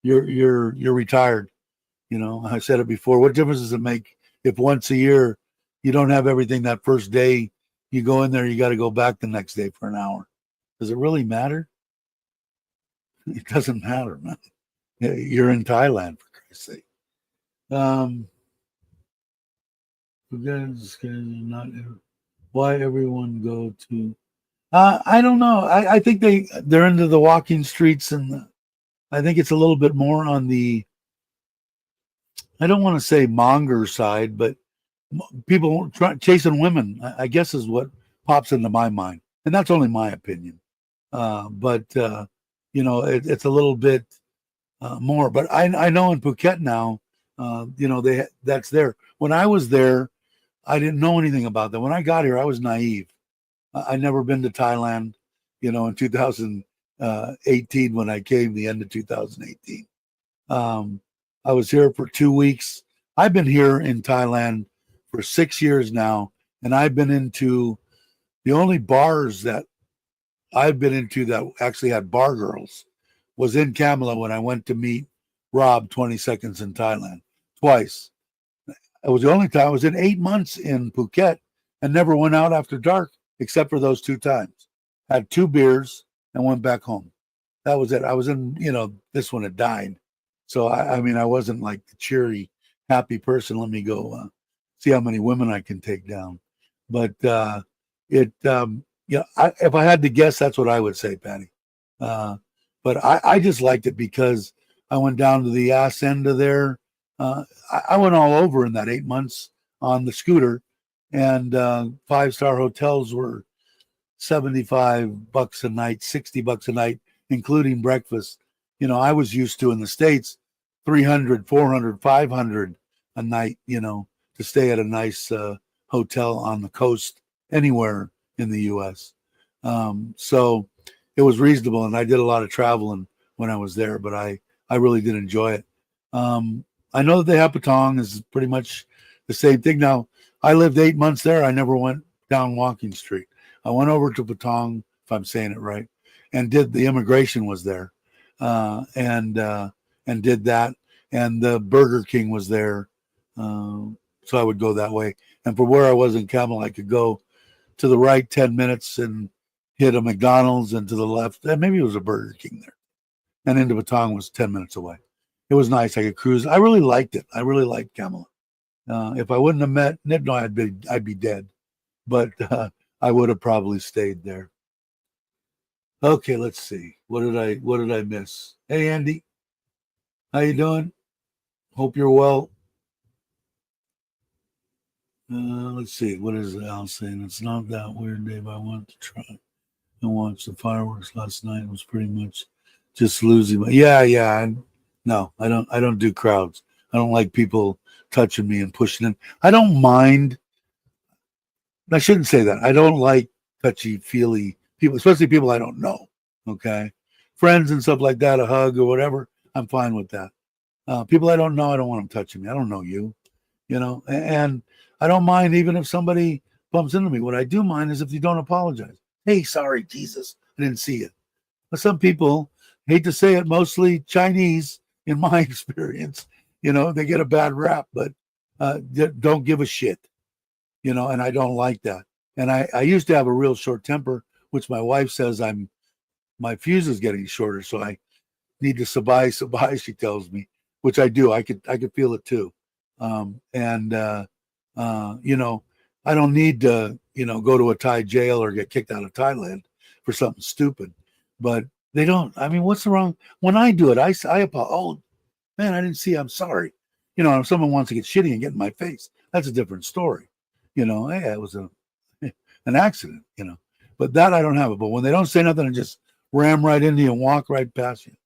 You're retired. I said it before. What difference does it make if once a year you don't have everything that first day? You go in there, you got to go back the next day for an hour. Does it really matter? It doesn't matter, man. You're in Thailand, for Christ's sake. Not why everyone go to. I don't know. I think they're into the walking streets, and I think it's a little bit more on the. I don't want to say monger side, but people chasing women, I guess, is what pops into my mind, and that's only my opinion. But it's a little bit more. But I know in Phuket now, that's there. When I was there, I didn't know anything about that. When I got here, I was naive. I'd never been to Thailand, in 2018 when I came, the end of 2018. I was here for 2 weeks. I've been here in Thailand for 6 years now, and I've been into the only bars that I've been into that actually had bar girls was in Kamala when I went to meet Rob 20 Seconds in Thailand twice. It was the only time. I was in 8 months in Phuket and never went out after dark except for those 2 times. Had 2 beers and went back home. That was it. I was in, this one had died. So, I mean, I wasn't like the cheery, happy person. Let me go see how many women I can take down. But if I had to guess, that's what I would say, Patty. But I just liked it because I went down to the ass end of there. I went all over in that 8 months on the scooter, and 5-star hotels were $75 a night, $60 a night, including breakfast. I was used to in the States, 300, 400, 500 a night, to stay at a nice hotel on the coast anywhere in the U.S. So it was reasonable, and I did a lot of traveling when I was there, but I really did enjoy it. I know that the Hapatong is pretty much the same thing. Now, I lived 8 months there. I never went down Walking Street. I went over to Patong, if I'm saying it right, and the immigration was there, and did that. And the Burger King was there, so I would go that way. And from where I was in Camel, I could go to the right 10 minutes and hit a McDonald's, and to the left, and maybe it was a Burger King there. And into Patong was 10 minutes away. It was nice. I could cruise. I really liked it. I really liked Camelot. If I wouldn't have met Nipno, I'd be dead. But I would have probably stayed there. Okay, let's see. What did I miss? Hey, Andy, how you doing? Hope you're well. Let's see. What is Al saying? It's not that weird, Dave. I want to try and watch the fireworks last night. It was pretty much just losing. Yeah. No, I don't do crowds. I don't like people touching me and pushing in. I don't mind. I shouldn't say that. I don't like touchy-feely people, especially people I don't know. Okay, friends and stuff like that, a hug or whatever. I'm fine with that. People I don't know, I don't want them touching me. I don't know you, and I don't mind even if somebody bumps into me. What I do mind is if you don't apologize. Hey, sorry, Jesus, I didn't see it. But some people, hate to say it, mostly Chinese, in my experience, they get a bad rap, but don't give a shit, and I don't like that. And I used to have a real short temper, which my wife says my fuse is getting shorter, so I need to sabai, she tells me, which I do. I could feel it too. I don't need to, go to a Thai jail or get kicked out of Thailand for something stupid. But they don't. I mean, what's wrong? When I do it, I apologize. Oh, man, I didn't see. I'm sorry. If someone wants to get shitty and get in my face, that's a different story. Hey, it was an accident, But that I don't have it. But when they don't say nothing and just ram right into you and walk right past you,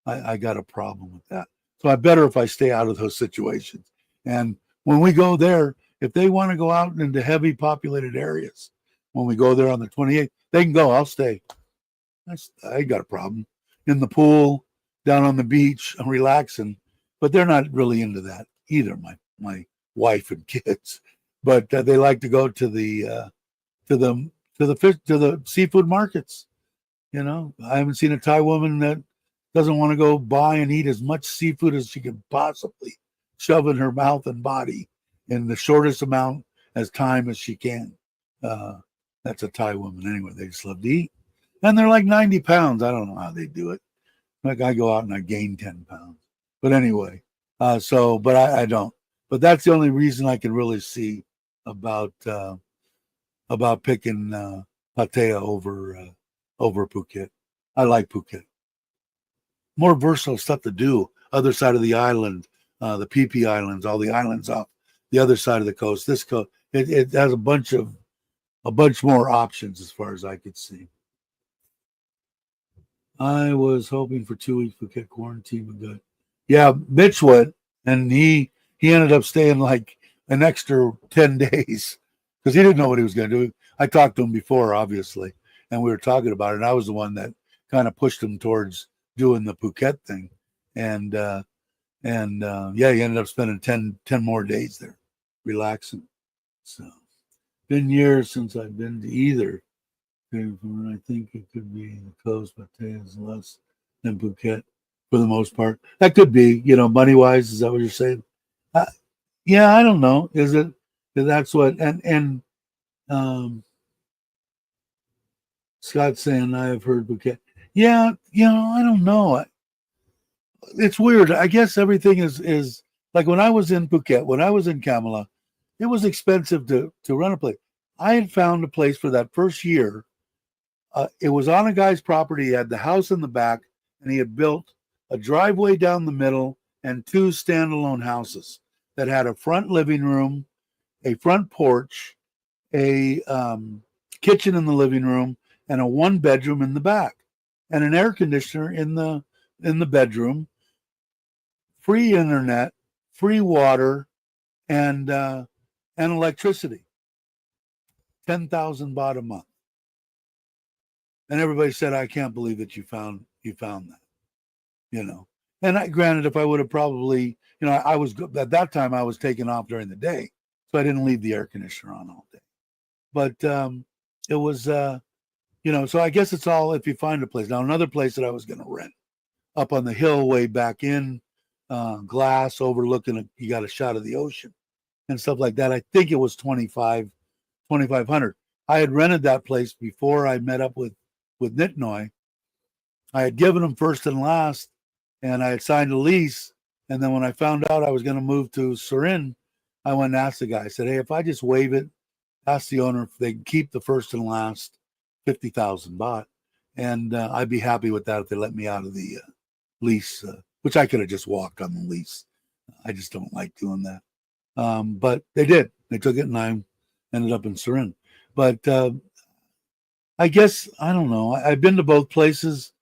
I got a problem with that. So I better if I stay out of those situations. And when we go there, if they want to go out into heavy populated areas, when we go there on the 28th, They can go. I'll stay. I ain't got a problem. In the pool, down on the beach, I'm relaxing. But they're not really into that either. My wife and kids, but they like to go to the seafood markets. You know, I haven't seen a Thai woman that doesn't want to go buy and eat as much seafood as she can possibly shove in her mouth and body in the shortest amount as time as she can. That's a Thai woman anyway. They just love to eat. And they're like 90 pounds. I don't know how they do it. Like I go out and I gain 10 pounds. But anyway, but I don't. But that's the only reason I can really see about picking Pattaya over Phuket. I like Phuket. More versatile stuff to do. Other side of the island, the PP Islands, all the islands off the other side of the coast. This coast, it has a bunch more options as far as I could see. I was hoping for 2 weeks Phuket quarantine, but good. Yeah, Mitch went, and he ended up staying like an extra 10 days because he didn't know what he was going to do. I talked to him before, obviously, and we were talking about it. And I was the one that kind of pushed him towards doing the Phuket thing, and yeah, he ended up spending 10 more days there, relaxing. So, been years since I've been to either. I think it could be the coast, but is less than Phuket for the most part. That could be, money wise. Is that what you're saying? Yeah, I don't know. Is it? That's what and Scott's saying I have heard Phuket. Yeah, I don't know. It's weird. I guess everything is like when I was in Phuket, when I was in Kamala, it was expensive to rent a place. I had found a place for that first year. It was on a guy's property. He had the house in the back, and he had built a driveway down the middle and 2 standalone houses that had a front living room, a front porch, a kitchen in the living room, and a 1-bedroom in the back, and an air conditioner in the bedroom, free internet, free water, and electricity. 10,000 baht a month. And everybody said, I can't believe that you found that, And granted, if I would have probably, I was at that time I was taking off during the day, so I didn't leave the air conditioner on all day. But it was, so I guess it's all if you find a place. Now another place that I was going to rent up on the hill way back in, glass overlooking, you got a shot of the ocean and stuff like that. I think it was 2,500. I had rented that place before I met up with Nitnoy. I had given him first and last, and I had signed a lease. And then when I found out I was going to move to Surin, I went and asked the guy. I said, hey, if I just waive it, ask the owner if they can keep the first and last 50,000 baht. And I'd be happy with that if they let me out of the lease, which I could have just walked on the lease. I just don't like doing that. But they did. They took it, and I ended up in Surin. But I guess, I don't know. I've been to both places.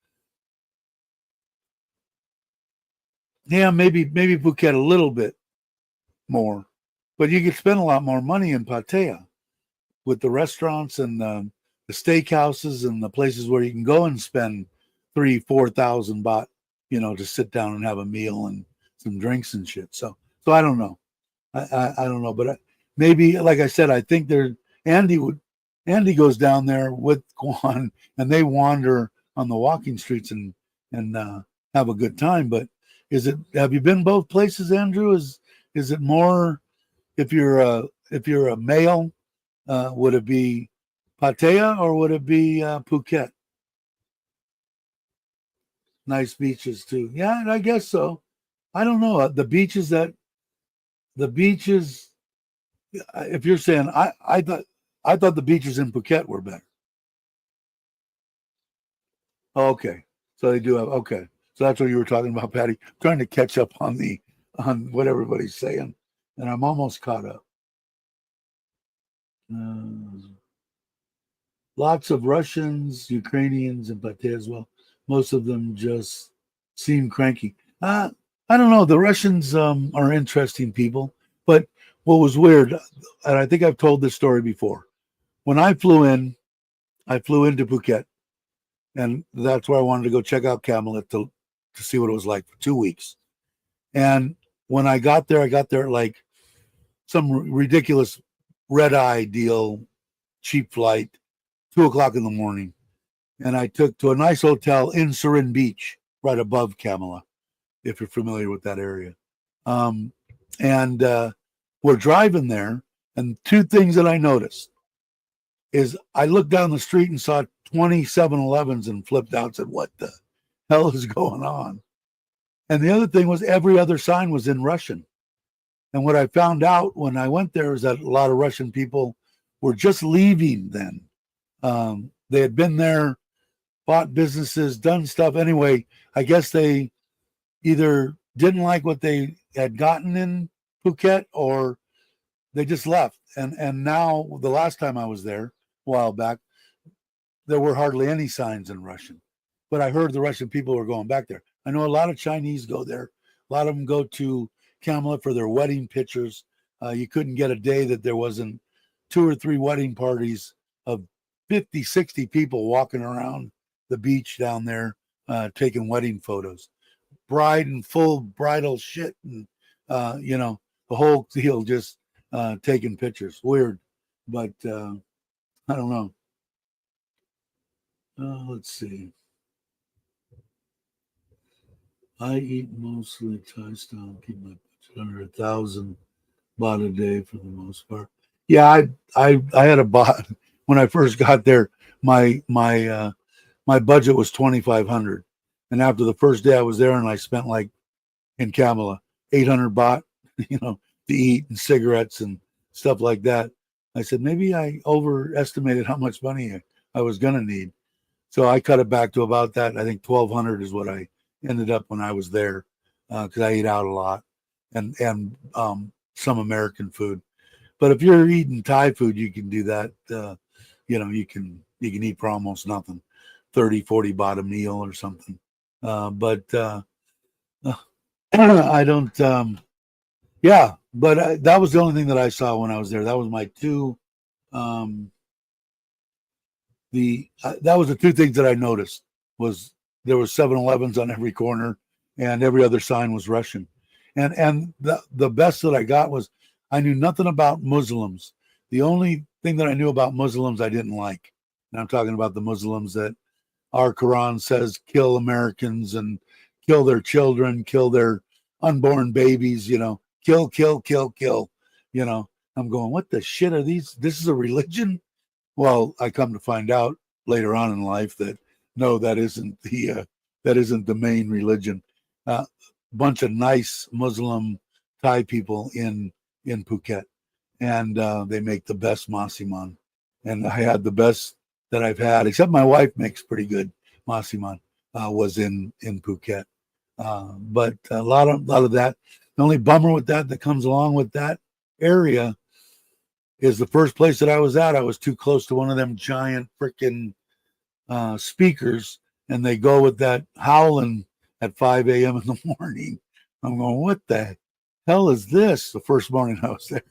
Yeah, maybe Phuket a little bit more. But you could spend a lot more money in Pattaya with the restaurants and the steakhouses and the places where you can go and spend 3,000-4,000 baht, to sit down and have a meal and some drinks and shit. So I don't know. I don't know. But maybe, like I said, I think Andy goes down there with Kwan, and they wander on the walking streets and have a good time. But have you been both places, Andrew? Is it more if you're a male, would it be Pattaya or would it be Phuket? Nice beaches too. Yeah, I guess so. I don't know. The beaches. If you're saying, I thought the beaches in Phuket were better. Okay, so they do have. Okay, so that's what you were talking about, Patty. I'm trying to catch up on what everybody's saying, and I'm almost caught up. Lots of Russians, Ukrainians, and Pattaya as well. Most of them just seem cranky. I don't know. The Russians are interesting people, but what was weird, and I think I've told this story before. When I flew in, I flew into Phuket, and that's where I wanted to go check out Camelot to see what it was like for 2 weeks. And when I got there like some ridiculous red eye deal, cheap flight, 2 o'clock in the morning. And I took to a nice hotel in Surin Beach, right above Camelot, if you're familiar with that area. And we're driving there, and two things that I noticed is I looked down the street and saw 20 7-Elevens and flipped out and said, what the hell is going on? And the other thing was every other sign was in Russian. And what I found out when I went there is that a lot of Russian people were just leaving then. They had been there, bought businesses, done stuff. Anyway, I guess they either didn't like what they had gotten in Phuket or they just left. And now, the last time I was there, a while back, there were hardly any signs in Russian. But I heard the Russian people were going back there. I know a lot of Chinese go there. A lot of them go to Camelot for their wedding pictures. You couldn't get a day that there wasn't 2 or 3 wedding parties of 50, 60 people walking around the beach down there taking wedding photos. Bride and full bridal shit and, the whole deal, just taking pictures. Weird. But I don't know. Let's see. I eat mostly Thai style, keep my budget under 1,000 baht a day for the most part. Yeah, I had a bot when I first got there. My budget was 2,500, and after the first day I was there, and I spent like in Camelot 800 baht, to eat and cigarettes and stuff like that. I said maybe I overestimated how much money I was gonna need, so I cut it back to about that. I think 1,200 is what I ended up when I was there, because I ate out a lot and some American food. But if you're eating Thai food, you can do that. You can eat for almost nothing, 30, 40 baht a meal or something. But I don't. Yeah, but that was the only thing that I saw when I was there. That was my two. That was the two things that I noticed was there was 7-Elevens on every corner, and every other sign was Russian. And the best that I got was I knew nothing about Muslims. The only thing that I knew about Muslims I didn't like, and I'm talking about the Muslims that our Quran says kill Americans and kill their children, kill their unborn babies, kill, kill, kill, kill. I'm going, what the shit are these? This is a religion? Well, I come to find out later on in life that no, that isn't the main religion. Bunch of nice Muslim Thai people in Phuket, and they make the best masiman. And I had the best that I've had, except my wife makes pretty good masiman. Was in Phuket, but a lot of that. The only bummer with that comes along with that area is the first place that I was at. I was too close to one of them giant freaking speakers, and they go with that howling at 5 a.m. in the morning. I'm going, what the hell is this? The first morning I was there.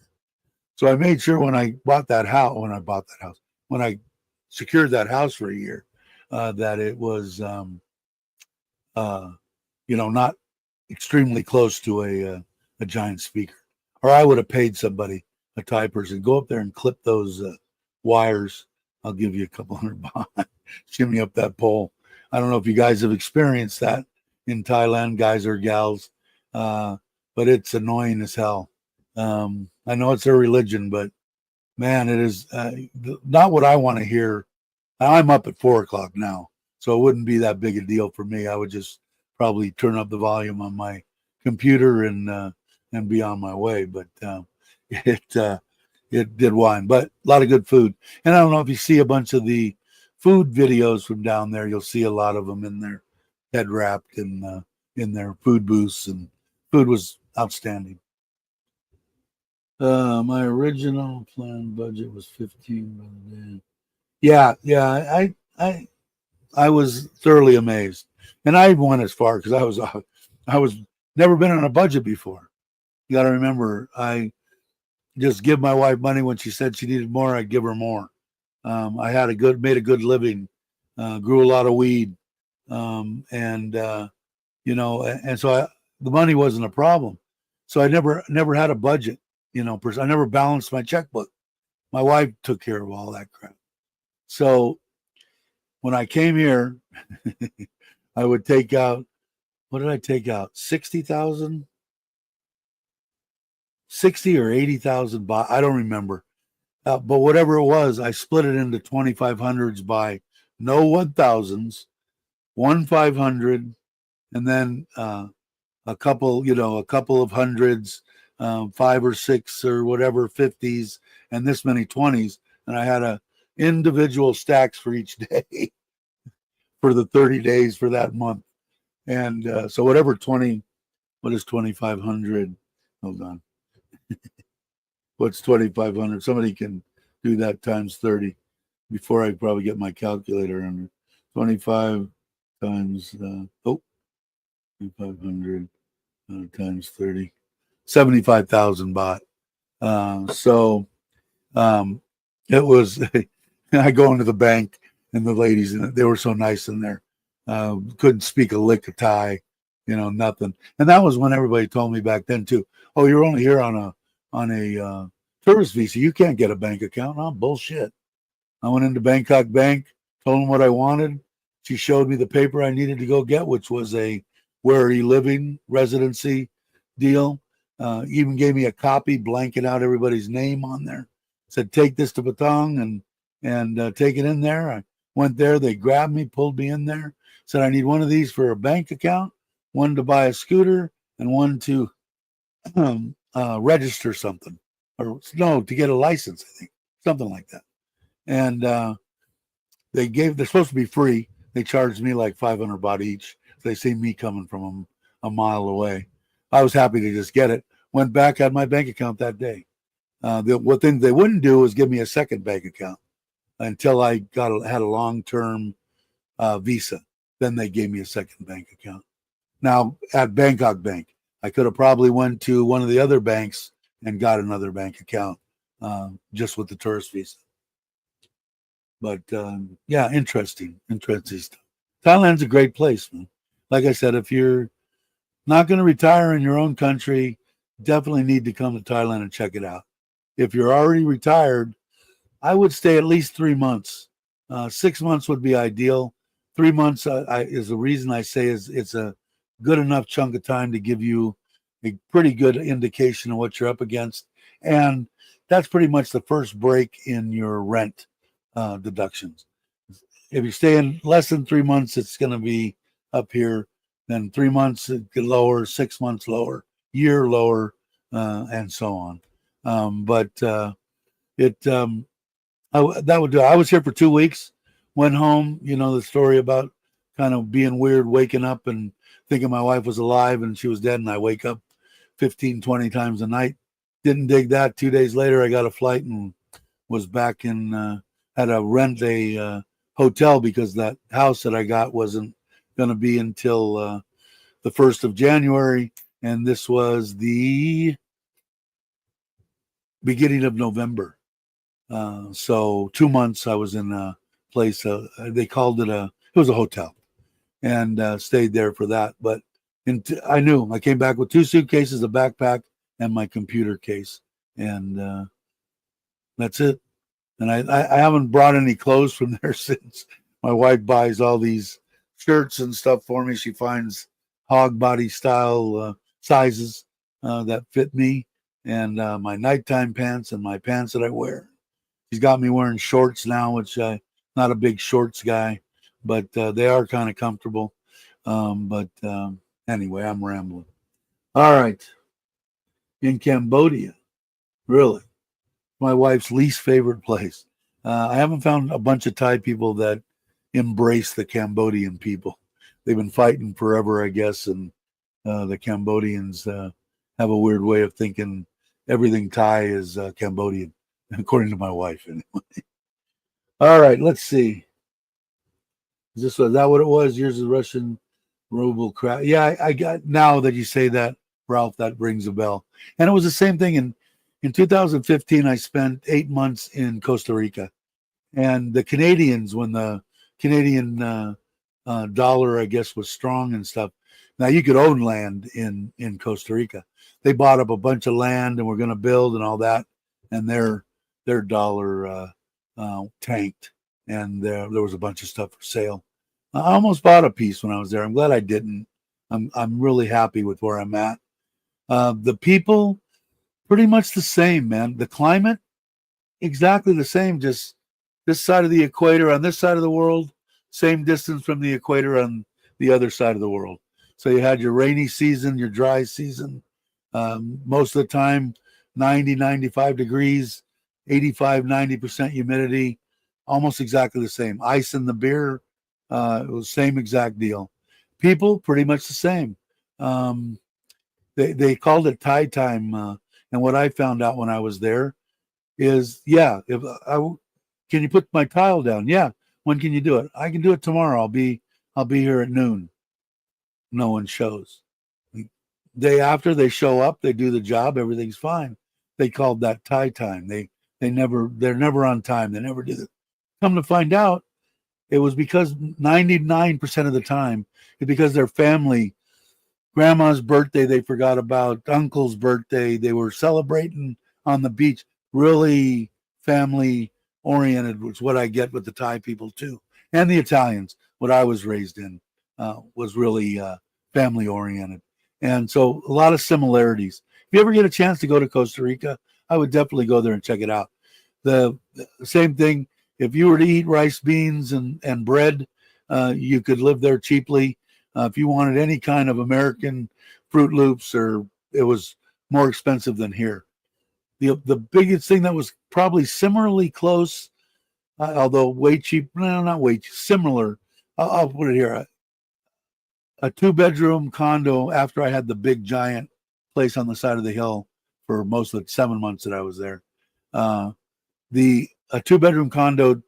So I made sure when I secured that house for a year, that it was, not extremely close to a giant speaker, or I would have paid somebody, a Thai person, go up there and clip those wires. I'll give you a couple hundred baht. Shimmy up that pole. I don't know if you guys have experienced that in Thailand, guys or gals, but it's annoying as hell. I know it's their religion, but man, it is not what I want to hear. I'm up at 4 o'clock now, so it wouldn't be that big a deal for me. I would just probably turn up the volume on my computer and be on my way. But it did whine, but a lot of good food. And I don't know if you see a bunch of the food videos from down there, you'll see a lot of them in their head wrapped in their food booths, and food was outstanding. My original planned budget was 15 by the day. Yeah. I was thoroughly amazed, and I went as far because I was never been on a budget before. You got to remember, I just give my wife money when she said she needed more. I'd give her more. I had made a good living, grew a lot of weed, and so the money wasn't a problem. So I never had a budget. I never balanced my checkbook. My wife took care of all that crap. So when I came here, I would take out, what did I take out? 60,000, 60 or 80,000 baht. I don't remember. But whatever it was, I split it into 2,500s by no 1,000s, 1,500, and then a couple of hundreds, 5 or 6 or whatever 50s, and this many 20s. And I had individual stacks for each day for the 30 days for that month. And so what is 2,500? Hold on. What's 2,500? Somebody can do that times 30 before I probably get my calculator under 25 times 2,500 times 30, 75,000 baht. So it was. I go into the bank and the ladies, and they were so nice in there. Couldn't speak a lick of Thai, nothing. And that was when everybody told me back then too. Oh, you're only here on a tourist visa. You can't get a bank account. Oh, bullshit. I went into Bangkok Bank, told them what I wanted. She showed me the paper I needed to go get, which was a where are you living residency deal. Even gave me a copy, blanking out everybody's name on there. Said, take this to Patong and take it in there. I went there. They grabbed me, pulled me in there. Said, I need one of these for a bank account, one to buy a scooter, and one to register something. Or no, to get a license, I think. Something like that. And they're supposed to be free. They charged me like 500 baht each. They see me coming from a mile away. I was happy to just get it. Went back, had my bank account that day. What thing they wouldn't do was give me a second bank account until I had a long-term visa. Then they gave me a second bank account. Now at Bangkok Bank, I could have probably went to one of the other banks and got another bank account just with the tourist visa. But yeah, interesting stuff. Thailand's a great place, man. Like I said, if you're not going to retire in your own country, definitely need to come to Thailand and check it out. If you're already retired, I would stay at least 3 months. 6 months would be ideal. 3 months is the reason I say it's a good enough chunk of time to give you a pretty good indication of what you're up against. And that's pretty much the first break in your rent deductions. If you stay in less than 3 months, it's going to be up here. Then 3 months it get lower, 6 months lower, year lower, and so on. That would do. I was here for 2 weeks. Went home. The story about kind of being weird, waking up and thinking my wife was alive and she was dead, and I wake up 15, 20 times a night. Didn't dig that. 2 days later, I got a flight and was back in. Had to rent a hotel because that house that I got wasn't going to be until the 1st of January, and this was the beginning of November. So 2 months I was in a place. They called it it was a hotel, and stayed there for that. But I knew I came back with 2 suitcases, a backpack, and my computer case, and that's it. And I haven't brought any clothes from there since. My wife buys all these shirts and stuff for me. She finds hog body style sizes that fit me, and my nighttime pants and my pants that I wear. She's got me wearing shorts now, which I'm not a big shorts guy, but they are kind of comfortable. Anyway, I'm rambling. All right. In Cambodia, really, my wife's least favorite place. I haven't found a bunch of Thai people that embrace the Cambodian people. They've been fighting forever, I guess, and the Cambodians have a weird way of thinking everything Thai is Cambodian, according to my wife, anyway. All right, let's see. Was that what it was? Years of Russian ruble crap. Yeah, I got, now that you say that, Ralph, that rings a bell. And it was the same thing in 2015. I spent 8 months in Costa Rica, And the Canadians, when the Canadian dollar, I guess, was strong and stuff. Now you could own land in Costa Rica. They bought up a bunch of land and were going to build and all that, and their dollar tanked, and there was a bunch of stuff for sale. I almost bought a piece when I was there. I'm glad I didn't. I'm really happy with where I'm at. The people, pretty much the same, man. The climate, exactly the same. Just this side of the equator on this side of the world, same distance from the equator on the other side of the world. So you had your rainy season, your dry season. Most of the time, 90, 95 degrees, 85, 90% humidity, almost exactly the same. Ice in the beer, it was same exact deal. People, pretty much the same. They called it Thai time. And what I found out when I was there is, yeah, if can you put my tile down? Yeah. When can you do it? I can do it tomorrow. I'll be here at noon. No one shows. Day after they show up, they do the job, everything's fine. They called that Thai time. They're never on time. They never do it. Come to find out, it was because 99% of the time, it's because their family, grandma's birthday, they forgot about, uncle's birthday, they were celebrating on the beach. Really family oriented was what I get with the Thai people too, and the Italians. What I was raised in was really family oriented, and so a lot of similarities. If you ever get a chance to go to Costa Rica, I would definitely go there and check it out. The same thing. If you were to eat rice, beans, and bread, you could live there cheaply. If you wanted any kind of American Fruit Loops, or it was more expensive than here. The biggest thing that was probably similarly close, although way cheap, no, not way cheap, similar. I'll put it here: a 2-bedroom condo. After I had the big giant place on the side of the hill for most of the 7 months that I was there, a 2-bedroom condo,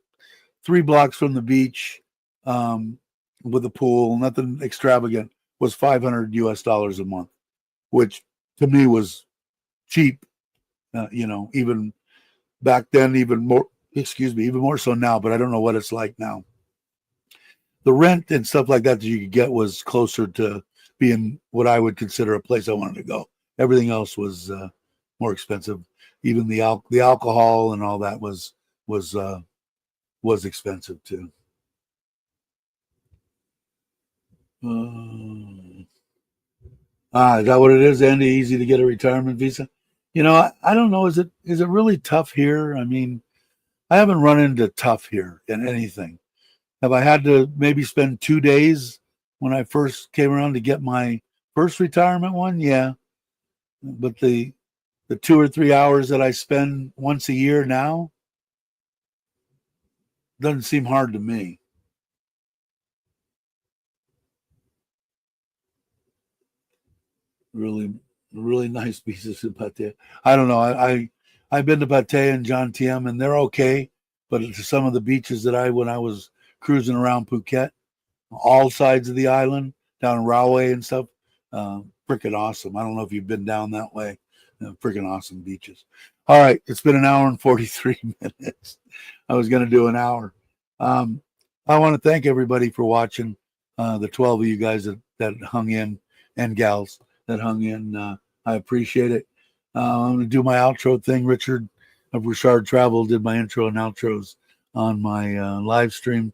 3 blocks from the beach, with a pool, nothing extravagant, was $500 a month, which to me was cheap. Even back then, even more. Excuse me, even more so now. But I don't know what it's like now. The rent and stuff like that you could get was closer to being what I would consider a place I wanted to go. Everything else was more expensive. Even the alcohol and all that was expensive too. Is that what it is, Andy? Easy to get a retirement visa? I don't know. Is it really tough here? I mean, I haven't run into tough here in anything. Have I had to maybe spend 2 days when I first came around to get my first retirement one? Yeah. But the 2 or 3 hours that I spend once a year now doesn't seem hard to me. Really, really nice pieces of pate. I don't know. I've been to Pate and John Tiem, and they're okay. But to some of the beaches that when I was cruising around Phuket, all sides of the island, down in Rahway and stuff, freaking awesome. I don't know if you've been down that way. Freaking awesome beaches. All right, it's been an hour and 43 minutes. I was going to do an hour. I want to thank everybody for watching. The 12 of you guys that hung in, and gals that hung in. I appreciate it. I'm going to do my outro thing. Richard of Richard Travel did my intro and outros on my live stream.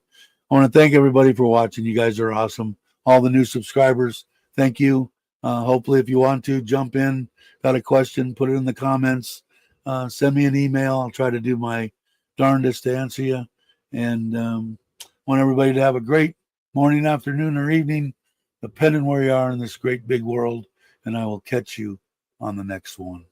I want to thank everybody for watching. You guys are awesome. All the new subscribers, thank you. Hopefully, if you want to jump in, got a question, put it in the comments. Send me an email. I'll try to do my darndest to answer you. And want everybody to have a great morning, afternoon, or evening, depending where you are in this great big world. And I will catch you on the next one.